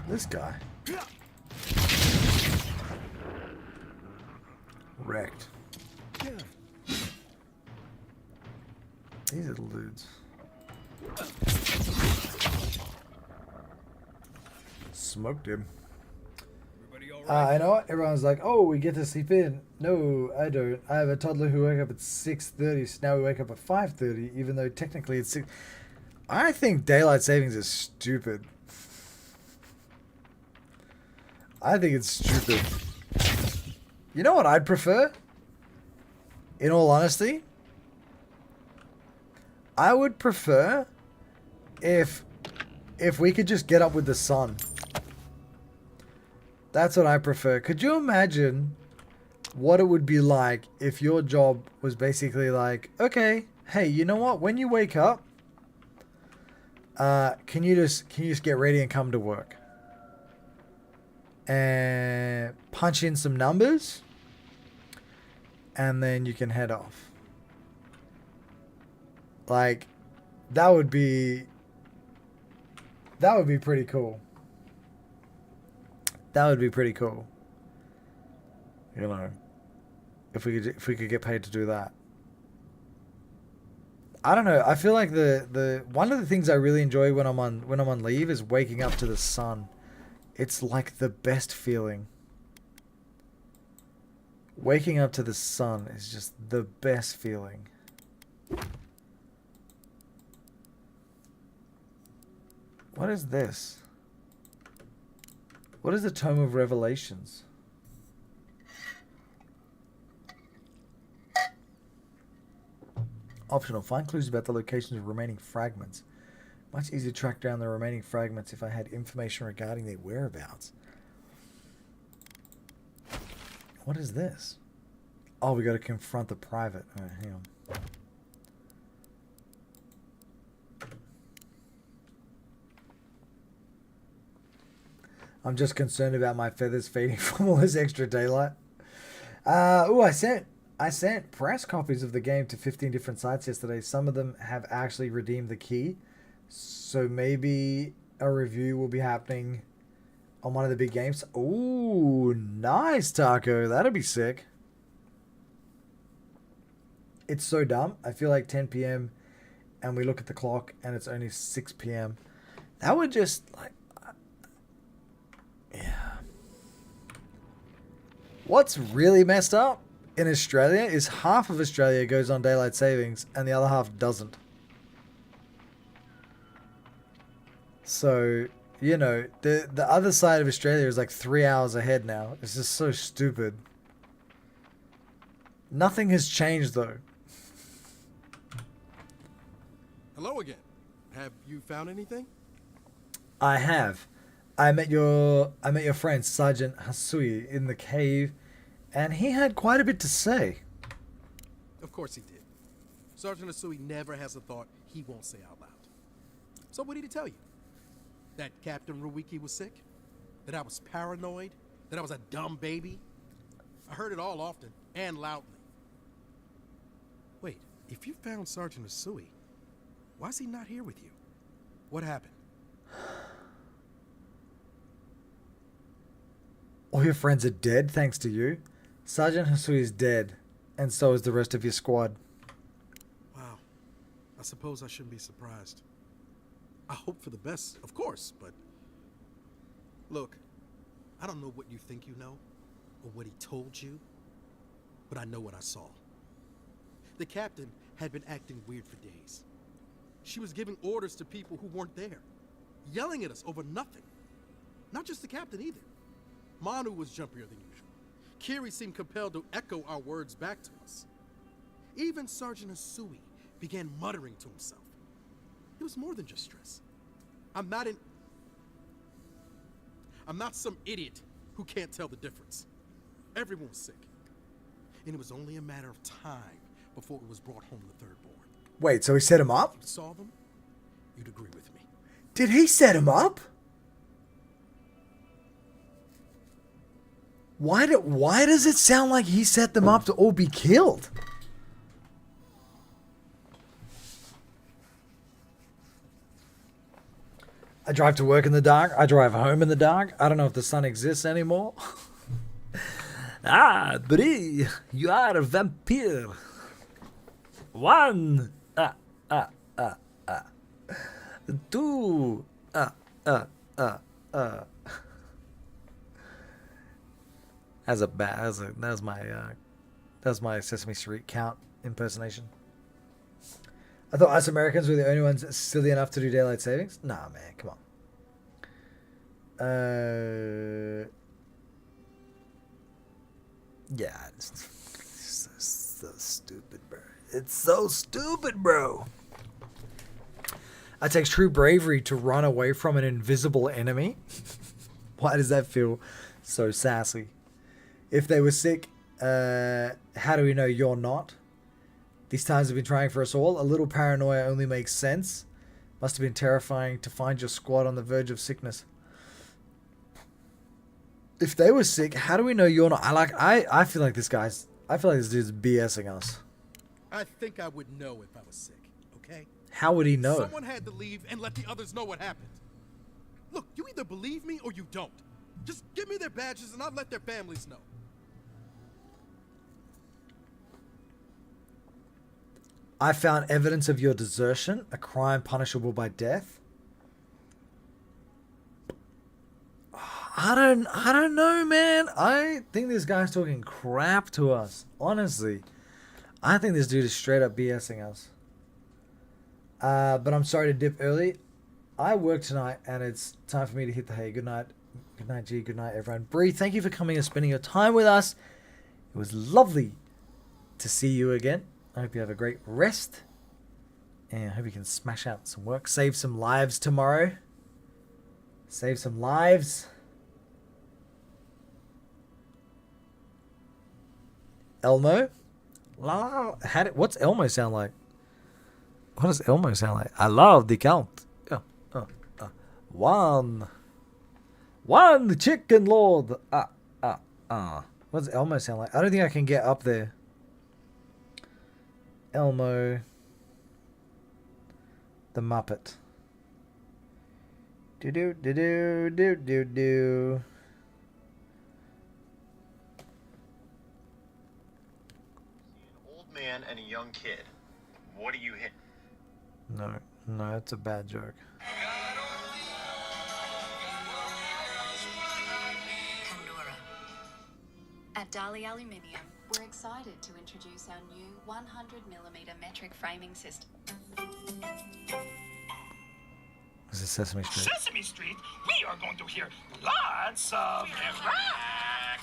This guy. Wrecked. These little dudes. Smoked him. I know what? Everyone's like, oh, we get to sleep in. No, I don't. I have a toddler who woke up at 6:30, so now we wake up at 5:30, even though technically it's 6. I think daylight savings is stupid. I think it's stupid. You know what I'd prefer? In all honesty? I would prefer if we could just get up with the sun. That's what I prefer. Could you imagine what it would be like if your job was basically like, okay, hey, you know what? When you wake up, can you just get ready and come to work? And punch in some numbers, and then you can head off. Like, that would be pretty cool. That would be pretty cool. You know, if we could get paid to do that. I don't know. I feel like the one of the things I really enjoy when I'm on leave is waking up to the sun. It's like the best feeling. Waking up to the sun is just the best feeling. What is this? What is the Tome of Revelations? Optional. Find clues about the locations of remaining fragments. Much easier to track down the remaining fragments if I had information regarding their whereabouts. What is this? Oh, we got to confront the private. All right, hang on. I'm just concerned about my feathers fading from all this extra daylight. I sent press copies of the game to 15 different sites yesterday. Some of them have actually redeemed the key. So maybe a review will be happening on one of the big games. Ooh, nice, Taco. That'd be sick. It's so dumb. I feel like 10 p.m. and we look at the clock and it's only 6 p.m. That would just, like... Yeah. What's really messed up in Australia is half of Australia goes on daylight savings and the other half doesn't. So, you know, the other side of Australia is like 3 hours ahead now. It's just so stupid. Nothing has changed though. Hello again. Have you found anything? I have. I met your friend Sergeant Hasui in the cave, and he had quite a bit to say. Of course he did. Sergeant Asui never has a thought he won't say out loud. So what did he tell you? That Captain Ruiki was sick? That I was paranoid? That I was a dumb baby? I heard it all often and loudly. Wait, if you found Sergeant Asui, why is he not here with you? What happened? All your friends are dead thanks to you. Sergeant Hasui is dead, and so is the rest of your squad. Wow. I suppose I shouldn't be surprised. I hope for the best, of course, but... Look, I don't know what you think you know, or what he told you, but I know what I saw. The captain had been acting weird for days. She was giving orders to people who weren't there, yelling at us over nothing. Not just the captain either. Manu was jumpier than usual. Kiri seemed compelled to echo our words back to us. Even Sergeant Asui began muttering to himself. It was more than just stress. I'm not some idiot who can't tell the difference. Everyone was sick. And it was only a matter of time before it was brought home the third born. Wait, so he set him up? If you saw them, you'd agree with me. Did he set him up? Why does it sound like he set them up to all be killed? I drive to work in the dark. I drive home in the dark. I don't know if the sun exists anymore. Ah, Brie, you are a vampire. One. Two. That was my Sesame Street count impersonation. I thought us Americans were the only ones silly enough to do daylight savings. Nah, man, come on. Yeah, it's so stupid, bro. It's so stupid, bro. It takes true bravery to run away from an invisible enemy. Why does that feel so sassy? If they were sick, how do we know you're not? These times have been trying for us all. A little paranoia only makes sense. Must have been terrifying to find your squad on the verge of sickness. If they were sick, how do we know you're not? I feel like this dude's BSing us. I think I would know if I was sick, okay? How would he know? Someone had to leave and let the others know what happened. Look, you either believe me or you don't. Just give me their badges and I'll let their families know. I found evidence of your desertion, a crime punishable by death. I don't know, man. I think this guy's talking crap to us. Honestly. I think this dude is straight up BSing us. But I'm sorry to dip early. I work tonight and it's time for me to hit the hay. Good night. Good night, G. Good night, everyone. Bree, thank you for coming and spending your time with us. It was lovely to see you again. I hope you have a great rest. And I hope you can smash out some work. Save some lives tomorrow. Save some lives. Elmo? What's Elmo sound like? What does Elmo sound like? I love the count. One. One, the chicken lord. What does Elmo sound like? I don't think I can get up there. Elmo. The Muppet. Do do do do do do do. Old man and a young kid. What do you hit? No, it's a bad joke. Pandora. At Dali Aluminium, we're excited to introduce our new 100mm metric framing system. This is Sesame Street. Sesame Street? We are going to hear lots of rap.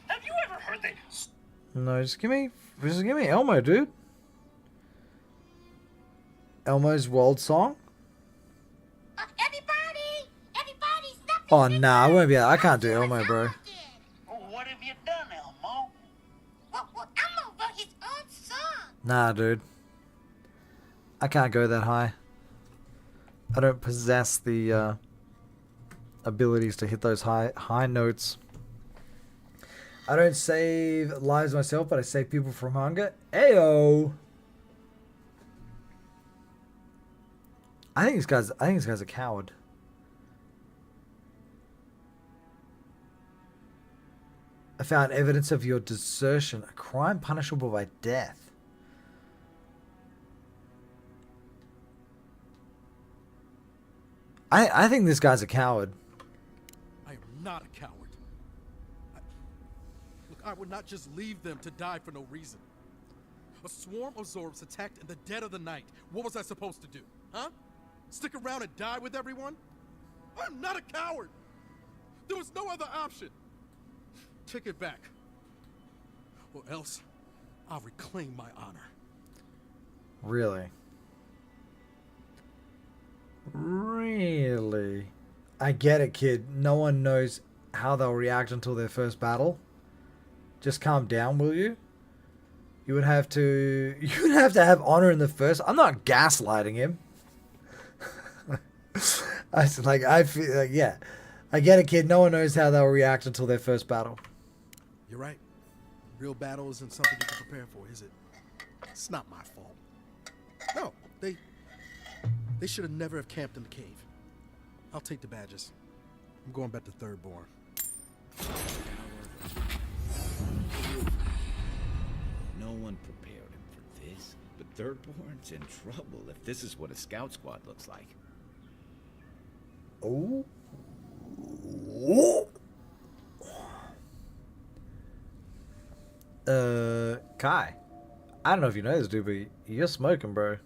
Have you ever heard the... No, just give me Elmo, dude. Elmo's World Song? Oh, nah, I won't be able, I can't do Elmo, bro. What have you done, Elmo? Elmo wrote his own song. Nah, dude. I can't go that high. I don't possess the abilities to hit those high notes. I don't save lives myself, but I save people from hunger. Ayo! I think this guy's a coward. I found evidence of your desertion, a crime punishable by death. I think this guy's a coward. I am not a coward. Look, I would not just leave them to die for no reason. A swarm of Zorps attacked in the dead of the night. What was I supposed to do? Huh? Stick around and die with everyone? I'm not a coward. There was no other option. Take it back. Or else, I'll reclaim my honor. Really? Really? I get it, kid. No one knows how they'll react until their first battle. Just calm down, will you? You would have to have honor in the first. I'm not gaslighting him. I feel like, yeah. I get it, kid. No one knows how they'll react until their first battle. You're right. Real battle isn't something you can prepare for, is it? It's not my fault. No, they should have never have camped in the cave. I'll take the badges. I'm going back to Thirdborn. No one prepared him for this, but Thirdborn's in trouble if this is what a scout squad looks like. Oh. Kai. I don't know if you know this, dude, but you're smoking, bro.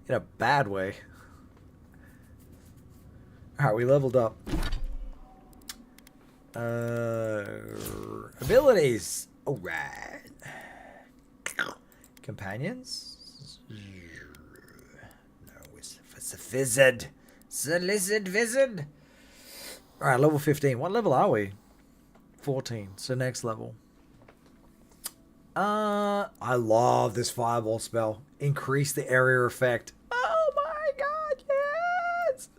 In a bad way. Alright, we leveled up. Abilities. Alright. Companions? No, it's a Fizzard. Solicit Vizard. Alright, level 15. What level are we? 14. So next level. I love this fireball spell. Increase the area effect. Oh my god, yes!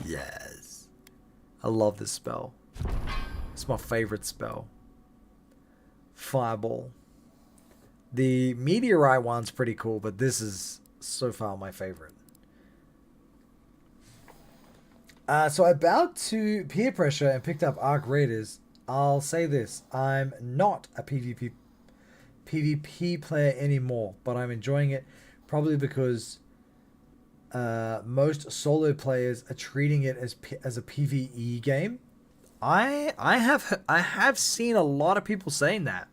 Yes. I love this spell. It's my favorite spell. Fireball. The meteorite one's pretty cool, but this is so far my favorite. So I bowed to peer pressure and picked up Arc Raiders. I'll say this. I'm not a PvP player anymore, but I'm enjoying it probably because most solo players are treating it as a PvE game. I have seen a lot of people saying that.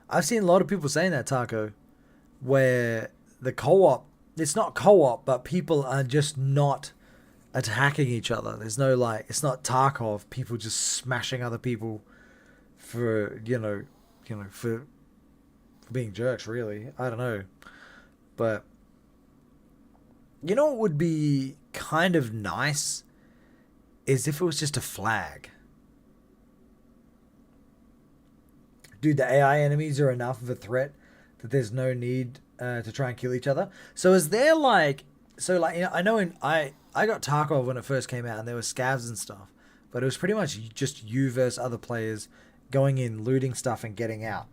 I've seen a lot of people saying that, Taco, where the co-op, it's not co-op, but people are just not attacking each other. There's no, like, it's not Tarkov, people just smashing other people for, for being jerks, really. I don't know. But, you know what would be kind of nice is if it was just a flag. Dude, the AI enemies are enough of a threat that there's no need to try and kill each other. So is there, like, So like, you know, I got Tarkov when it first came out, and there were scavs and stuff, but it was pretty much just you versus other players going in, looting stuff, and getting out.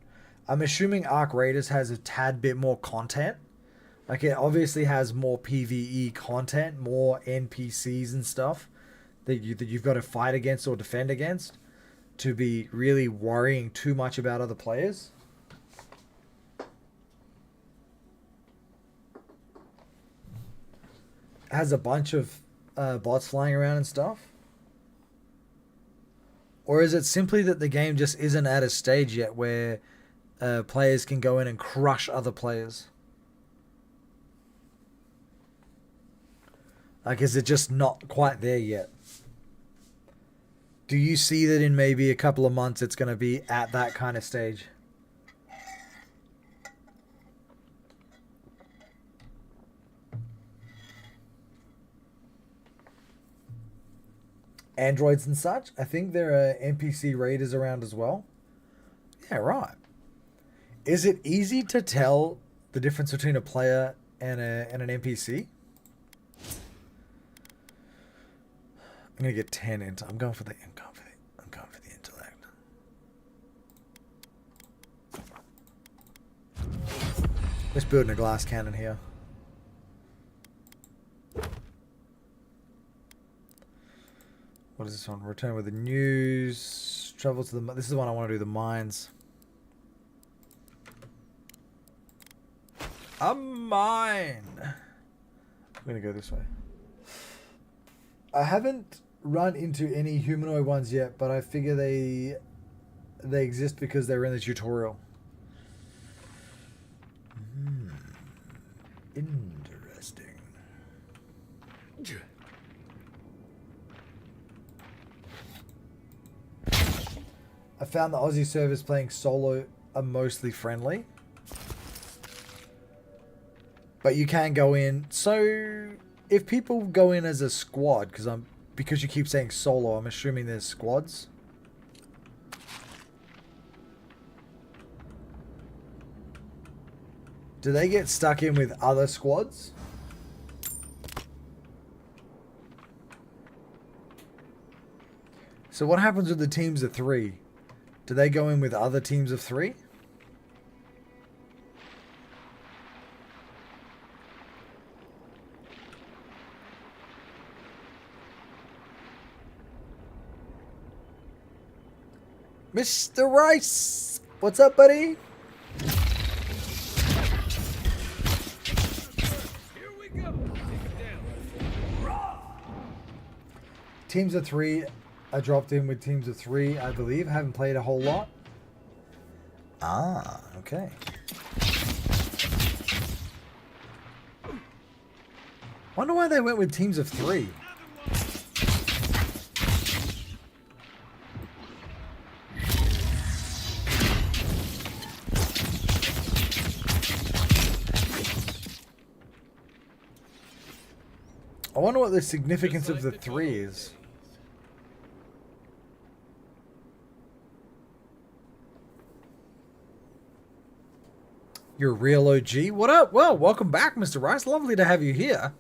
I'm assuming Arc Raiders has a tad bit more content. Like, it obviously has more PvE content, more NPCs and stuff that you've got to fight against or defend against to be really worrying too much about other players. It has a bunch of bots flying around and stuff. Or is it simply that the game just isn't at a stage yet where players can go in and crush other players? Like, is it just not quite there yet? Do you see that in maybe a couple of months it's going to be at that kind of stage? Androids and such. I think there are NPC raiders around as well. Yeah, right. Is it easy to tell the difference between a player and an NPC? I'm gonna get 10 into. I'm going for the intellect. Let's build a glass cannon here. What is this one? Return with the news. Travel to the. This is the one I want to do. The mines. A mine. I'm gonna go this way. I haven't run into any humanoid ones yet, but I figure they exist because they were in the tutorial. Interesting. I found the Aussie servers playing solo are mostly friendly. But you can go in. So if people go in as a squad, because you keep saying solo, I'm assuming there's squads. Do they get stuck in with other squads? So what happens with the teams of 3? Do they go in with other teams of 3? Mr. Rice! What's up, buddy? Here we go. Take it down. Teams of 3. I dropped in with teams of 3, I believe. Haven't played a whole lot. Ah, okay. Wonder why they went with teams of 3. I wonder what the significance of the 3 is. You're a real OG. What up? Well, welcome back, Mr. Rice. Lovely to have you here.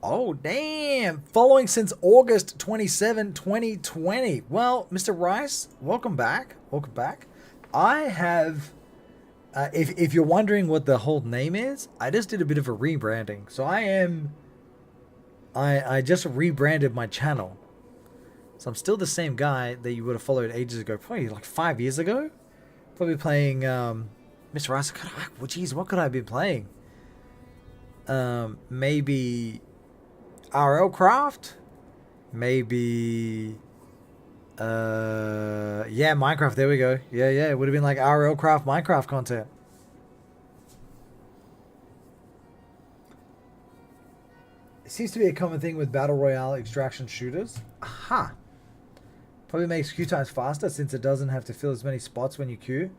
Oh, damn. Following since August 27, 2020. Well, Mr. Rice, welcome back. Welcome back. I have... if you're wondering what the whole name is, I just did a bit of a rebranding. So I just rebranded my channel. So I'm still the same guy that you would have followed ages ago. Probably like 5 years ago. Probably playing Mr. Rice. Well, geez, what could I be playing? Maybe RL Craft? Maybe yeah, Minecraft, there we go. Yeah, it would have been like RL Craft Minecraft content. It seems to be a common thing with Battle Royale extraction shooters. Aha. Probably makes queue times faster since it doesn't have to fill as many spots when you queue.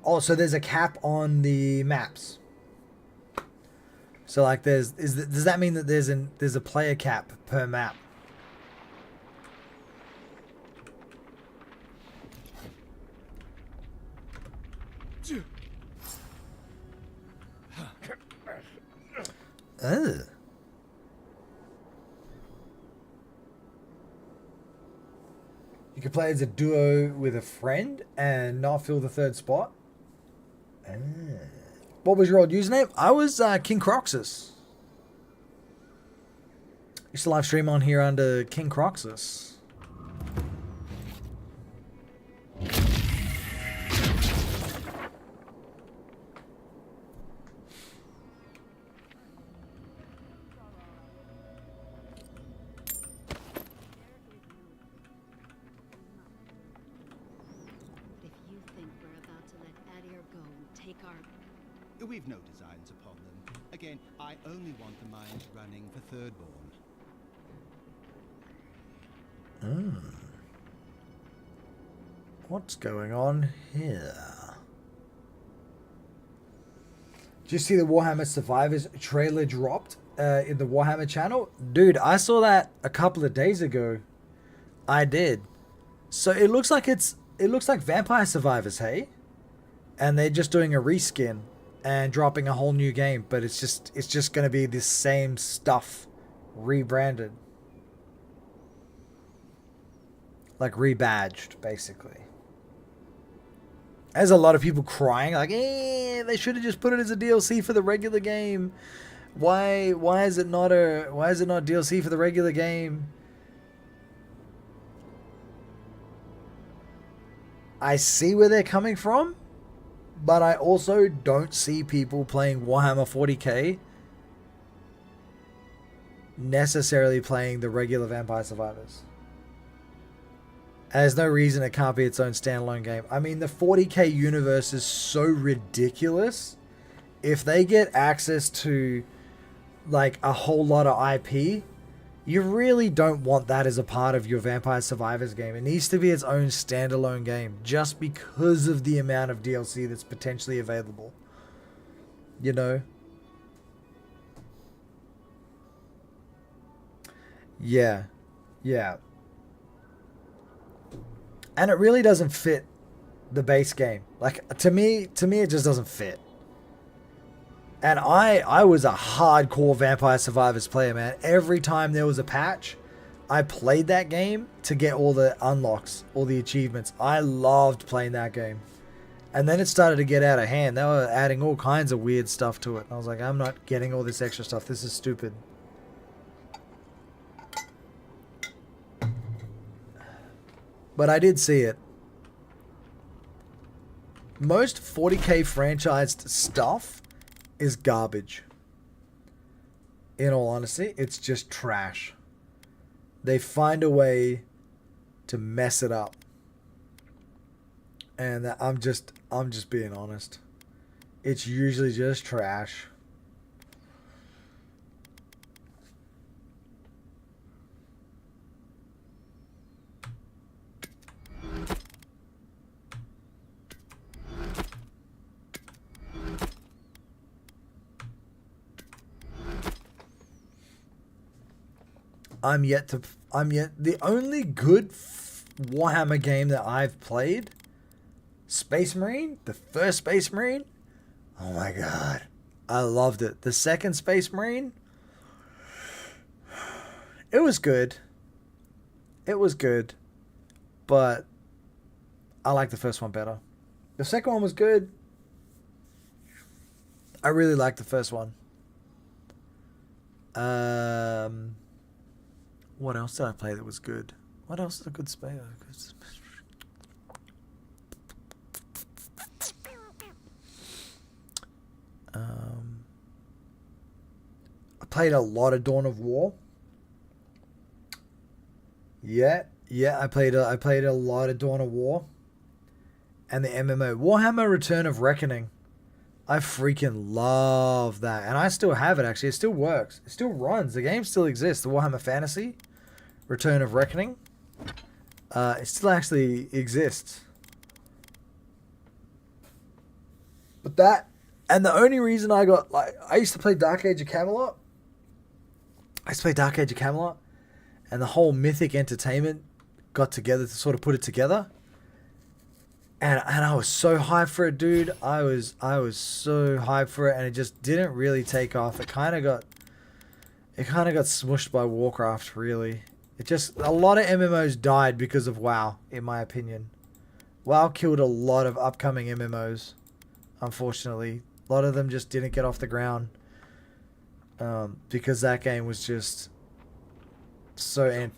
Oh, so there's a cap on the maps. So like does that mean that there's a player cap per map? Ugh. You can play as a duo with a friend and not fill the third spot. What was your old username? I was King Croxus. Used to live stream on here under King Croxus. We've no designs upon them. Again, I only want the mines running for Thirdborn. What's going on here? Did you see the Warhammer Survivors trailer dropped in the Warhammer channel? Dude, I saw that a couple of days ago. I did. So it looks like Vampire Survivors, hey? And they're just doing a reskin and dropping a whole new game, but it's just going to be this same stuff rebranded. Like rebadged, basically. There's a lot of people crying like, they should have just put it as a DLC for the regular game. Why is it not DLC for the regular game? I see where they're coming from. But I also don't see people playing Warhammer 40k necessarily playing the regular Vampire Survivors. There's no reason it can't be its own standalone game. I mean, the 40k universe is so ridiculous. If they get access to like a whole lot of IP, you really don't want that as a part of your Vampire Survivors game. It needs to be its own standalone game just because of the amount of DLC that's potentially available. You know? Yeah. Yeah. And it really doesn't fit the base game. Like, to me, it just doesn't fit. And I was a hardcore Vampire Survivors player, man. Every time there was a patch, I played that game to get all the unlocks, all the achievements. I loved playing that game. And then it started to get out of hand. They were adding all kinds of weird stuff to it. And I was like, I'm not getting all this extra stuff. This is stupid. But I did see it. Most 40k franchised stuff is garbage. In all honesty, it's just trash. They find a way to mess it up. And I'm just being honest. It's usually just trash. The only good Warhammer game that I've played, Space Marine, the first Space Marine, oh my god, I loved it. The second Space Marine, it was good. It was good, but I like the first one better. The second one was good. I really liked the first one. What else did I play that was good? What else is a good space? I played a lot of Dawn of War. Yeah, I played a lot of Dawn of War. And the MMO Warhammer Return of Reckoning. I freaking love that. And I still have it, actually. It still works. It still runs. The game still exists. The Warhammer Fantasy Return of Reckoning. It still actually exists. But that... And the only reason I got... I used to play Dark Age of Camelot. And the whole Mythic Entertainment got together to sort of put it together. And I was so hyped for it, dude. I was so hyped for it, and it just didn't really take off. It kind of got It kind of got smushed by Warcraft, really. It just, a lot of MMOs died because of WoW, in my opinion. WoW killed a lot of upcoming MMOs, unfortunately. A lot of them just didn't get off the ground. Because that game was just so,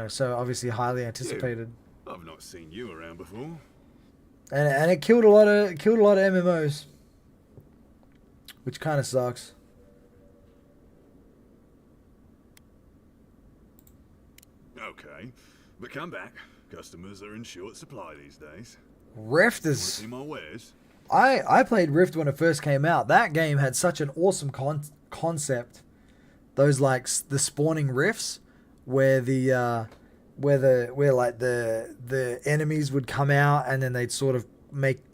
so obviously highly anticipated. I've not seen you around before. And it killed a lot of MMOs, which kind of sucks. Okay, but come back. Customers are in short supply these days. Rift Wanna is. see my wares? I played Rift when it first came out. That game had such an awesome concept. Those like the spawning rifts, where the enemies would come out and then they'd sort of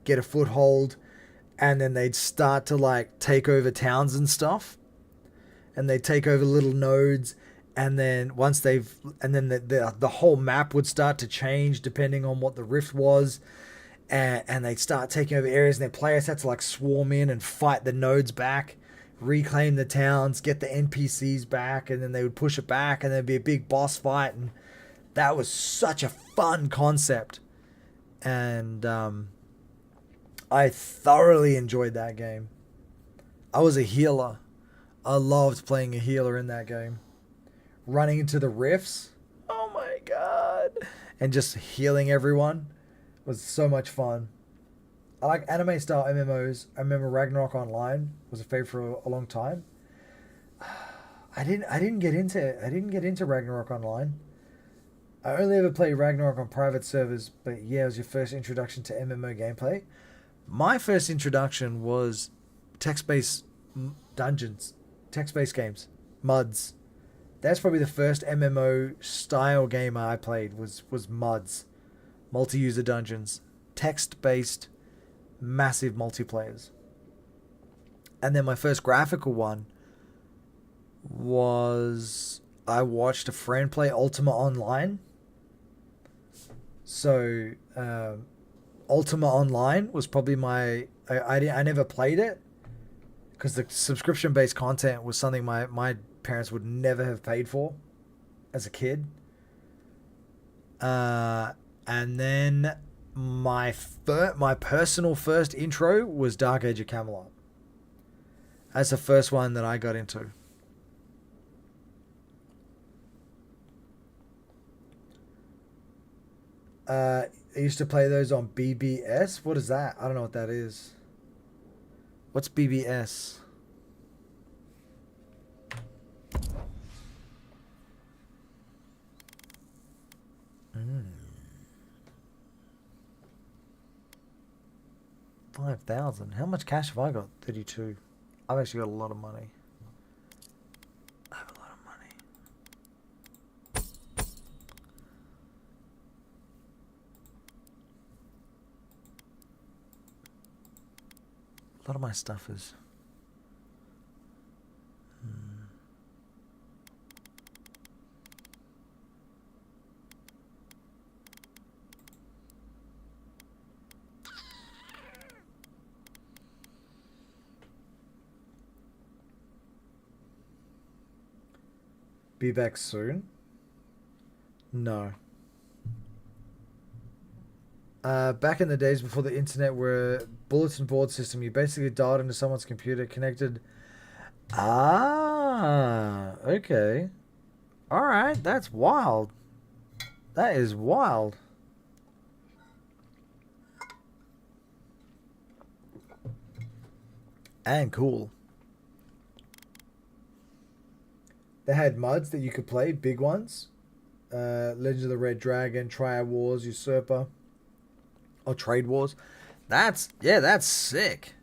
get a foothold, and then they'd start to like take over towns and stuff, and they'd take over little nodes, and then the whole map would start to change depending on what the rift was. And they'd start taking over areas, and their players had to like swarm in and fight the nodes back, reclaim the towns, get the NPCs back, and then they would push it back, and there'd be a big boss fight. And that was such a fun concept. And I thoroughly enjoyed that game. I was a healer. I loved playing a healer in that game. Running into the rifts. Oh my god. And just healing everyone was so much fun. I like anime style MMOs. I remember Ragnarok Online was a favorite for a long time. I didn't get into Ragnarok Online. I only ever played Ragnarok on private servers, but yeah, it was your first introduction to MMO gameplay. My first introduction was text-based dungeons, text-based games, MUDs. That's probably the first MMO style game I played was MUDs. Multi-user dungeons, text-based, massive multiplayers. And then my first graphical one was I watched a friend play Ultima Online. So Ultima Online was probably I never played it because the subscription-based content was something my parents would never have paid for as a kid. And then my personal first intro was Dark Age of Camelot. That's the first one that I got into. I used to play those on BBS. What is that? I don't know what that is. What's BBS? Mm. 5,000. How much cash have I got? 32. I've actually got a lot of money. I have a lot of money. A lot of my stuff is... Be back soon? No. Back in the days before the internet were bulletin board system, you basically dialed into someone's computer, connected. Ah, okay. Alright, that's wild. That is wild. And cool. They had mods that you could play, big ones. Legends of the Red Dragon, Triad Wars, Usurper, or Trade Wars. That's sick.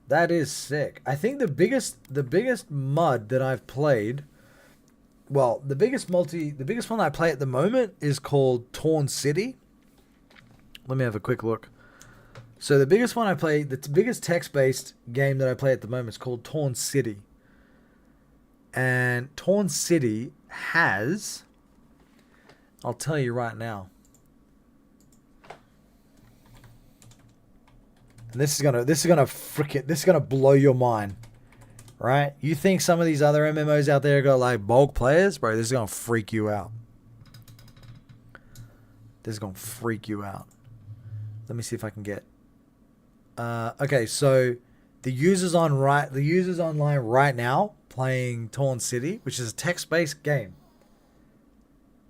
That is sick. I think the biggest mod that I've played, well, the biggest one I play at the moment is called Torn City. Let me have a quick look. So the biggest one I play, the biggest text-based game that I play at the moment is called Torn City. And Torn City has, I'll tell you right now. And this is gonna blow your mind. Right? You think some of these other MMOs out there got like bulk players? Bro, this is going to freak you out. This is going to freak you out. Let me see if I can get... okay, so the users online right now playing Torn City, which is a text-based game.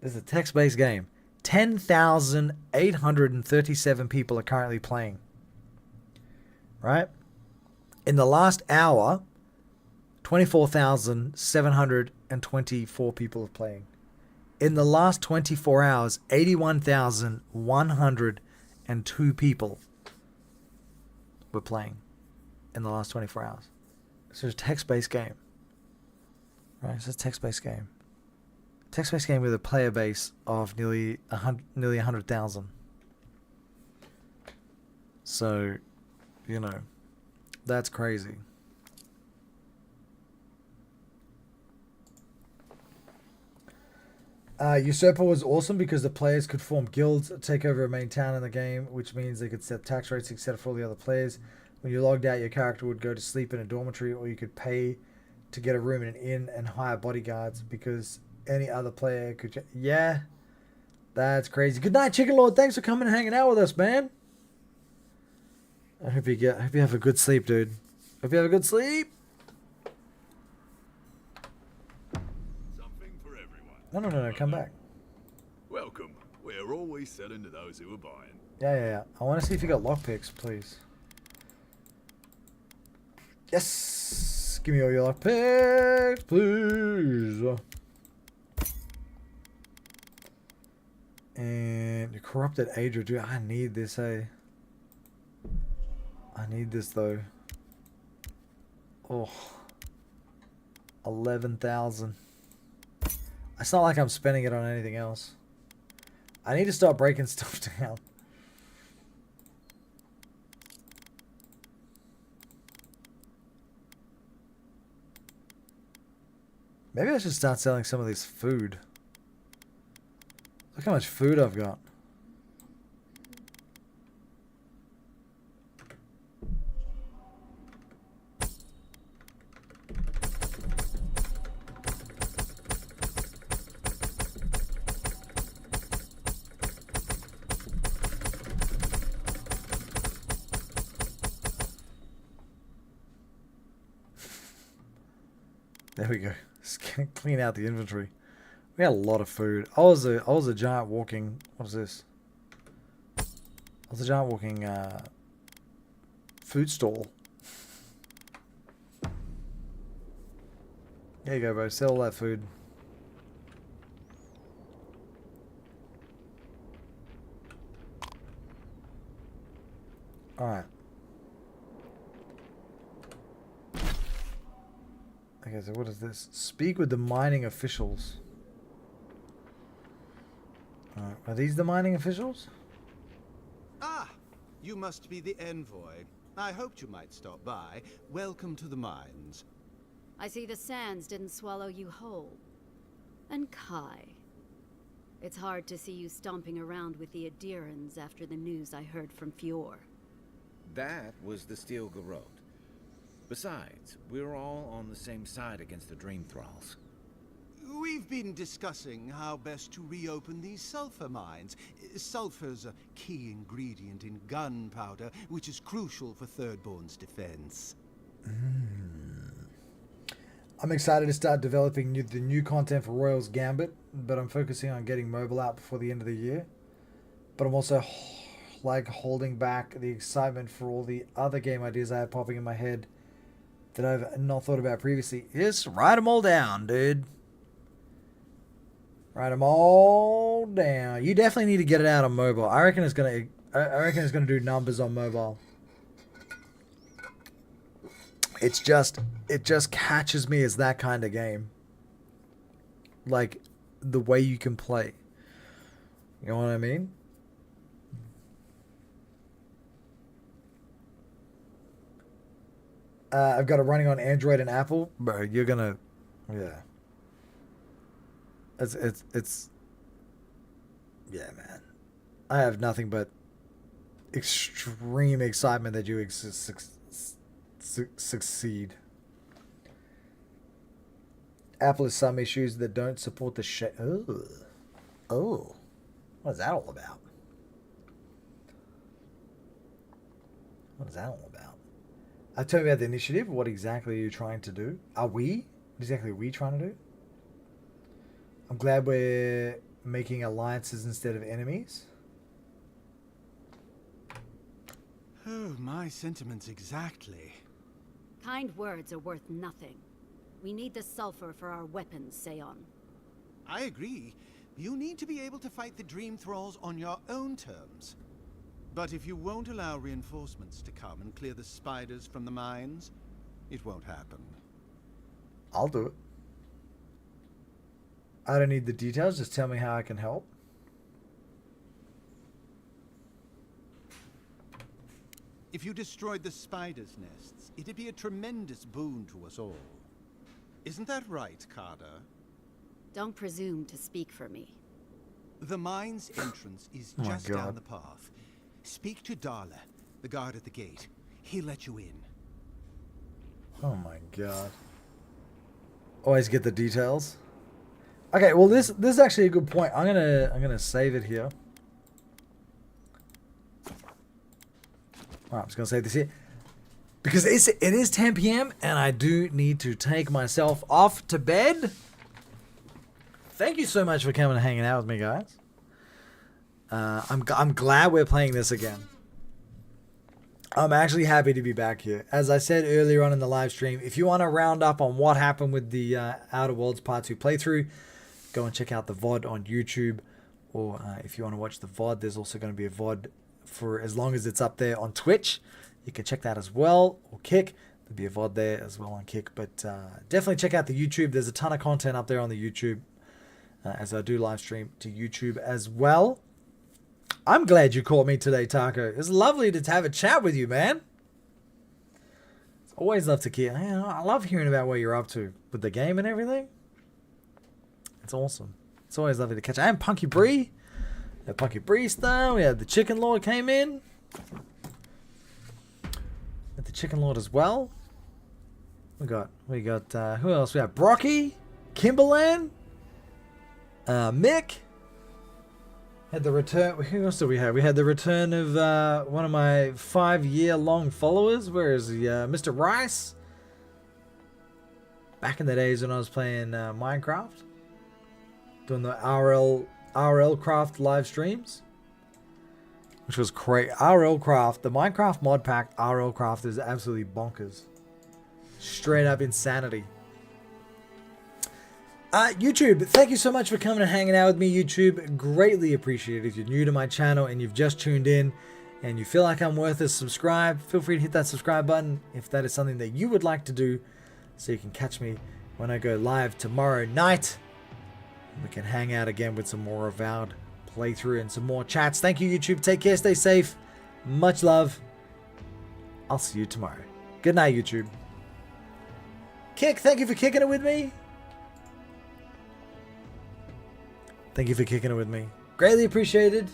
This is a text-based game. 10,837 people are currently playing. Right? In the last hour, 24,724 people are playing. In the last 24 hours, 81,102 people were playing in the last 24 hours. So it's a text-based game. Right? It's a text-based game. Text-based game with a player base of nearly 100,000. So, you know, that's crazy. Usurper was awesome because the players could form guilds, take over a main town in the game, which means they could set tax rates except for all the other players. When you logged out, your character would go to sleep in a dormitory, or you could pay to get a room in an inn and hire bodyguards because any other player could... Yeah, that's crazy. Good night, Chicken Lord. Thanks for coming and hanging out with us, man. I hope you have a good sleep, dude. Hope you have a good sleep. No, come back. Welcome. We're always selling to those who are buying. Yeah. I want to see if you got lockpicks, please. Yes! Give me all your lockpicks, please. And your corrupted Adra, dude. I need this, hey. I need this, though. Oh. 11,000. It's not like I'm spending it on anything else. I need to start breaking stuff down. Maybe I should start selling some of this food. Look how much food I've got. There we go. Just clean out the inventory. We had a lot of food. I was a giant walking... What is this? I was a giant walking food stall. There you go, bro. Sell all that food. Alright. Okay, so what is this? Speak with the mining officials. Are these the mining officials? Ah, you must be the envoy. I hoped you might stop by. Welcome to the mines. I see the sands didn't swallow you whole. And Kai. It's hard to see you stomping around with the Adirans after the news I heard from Fior. That was the Steel Garrote. Besides, we're all on the same side against the Dream Thralls. We've been discussing how best to reopen these sulfur mines. Sulfur's a key ingredient in gunpowder, which is crucial for Thirdborn's defense. I'm excited to start developing the new content for Royal's Gambit, but I'm focusing on getting mobile out before the end of the year. But I'm also like holding back the excitement for all the other game ideas I have popping in my head that I've not thought about previously. Just write them all down, dude. Write them all down. You definitely need to get it out on mobile. I reckon it's gonna do numbers on mobile. It just catches me as that kind of game. Like the way you can play. You know what I mean? I've got it running on Android and Apple. Bro, you're gonna... Yeah. It's... Yeah, man. I have nothing but extreme excitement that you succeed. Apple has some issues that don't support the Oh. What is that all about? What is that all about? Tell me about the initiative. What exactly are you trying to do? What exactly are we trying to do? I'm glad we're making alliances instead of enemies. Oh, my sentiments exactly. Kind words are worth nothing. We need the sulfur for our weapons, Seon. I agree. You need to be able to fight the Dream Thralls on your own terms. But if you won't allow reinforcements to come and clear the spiders from the mines, it won't happen. I'll do it. I don't need the details. Just tell me how I can help. If you destroyed the spiders' nests, it'd be a tremendous boon to us all. Isn't that right, Carter? Don't presume to speak for me. The mine's entrance is Oh my just God. down the path. Speak to Darla, the guard at the gate. He'll let you in. Oh my god. Always get the details. Okay, well this is actually a good point. I'm gonna save it here. Alright, I'm just gonna save this here. Because it is 10 p.m. and I do need to take myself off to bed. Thank you so much for coming and hanging out with me, guys. I'm glad we're playing this again. I'm actually happy to be back here. As I said earlier on in the live stream, if you want to round up on what happened with the Outer Worlds Part 2 playthrough, go and check out the VOD on YouTube. Or if you want to watch the VOD, there's also going to be a VOD for as long as it's up there on Twitch. You can check that as well, or Kick. There'll be a VOD there as well on Kick. But definitely check out the YouTube. There's a ton of content up there on the YouTube, as I do live stream to YouTube as well. I'm glad you caught me today, Taco. It's lovely to have a chat with you, man. It's always love to hear. I love hearing about what you're up to with the game and everything. It's awesome. It's always lovely to catch. And Punky Bree. The Punky Bree style. We had the Chicken Lord came in. With the Chicken Lord as well. We got who else? We have Brocky, Kimberland, Mick. Had the return. Who else do we have? We had the return of one of my 5-year-long followers. Where is he? Mr. Rice. Back in the days when I was playing Minecraft, doing the RL Craft live streams, which was great. RL Craft, the Minecraft mod pack. RL Craft is absolutely bonkers. Straight up insanity. YouTube, thank you so much for coming and hanging out with me, YouTube. Greatly appreciate it. If you're new to my channel and you've just tuned in and you feel like I'm worth a subscribe, feel free to hit that subscribe button if that is something that you would like to do, so you can catch me when I go live tomorrow night. We can hang out again with some more Avowed playthrough and some more chats. Thank you, YouTube. Take care. Stay safe. Much love. I'll see you tomorrow. Good night, YouTube. Kick, thank you for kicking it with me. Thank you for kicking it with me. Greatly appreciated.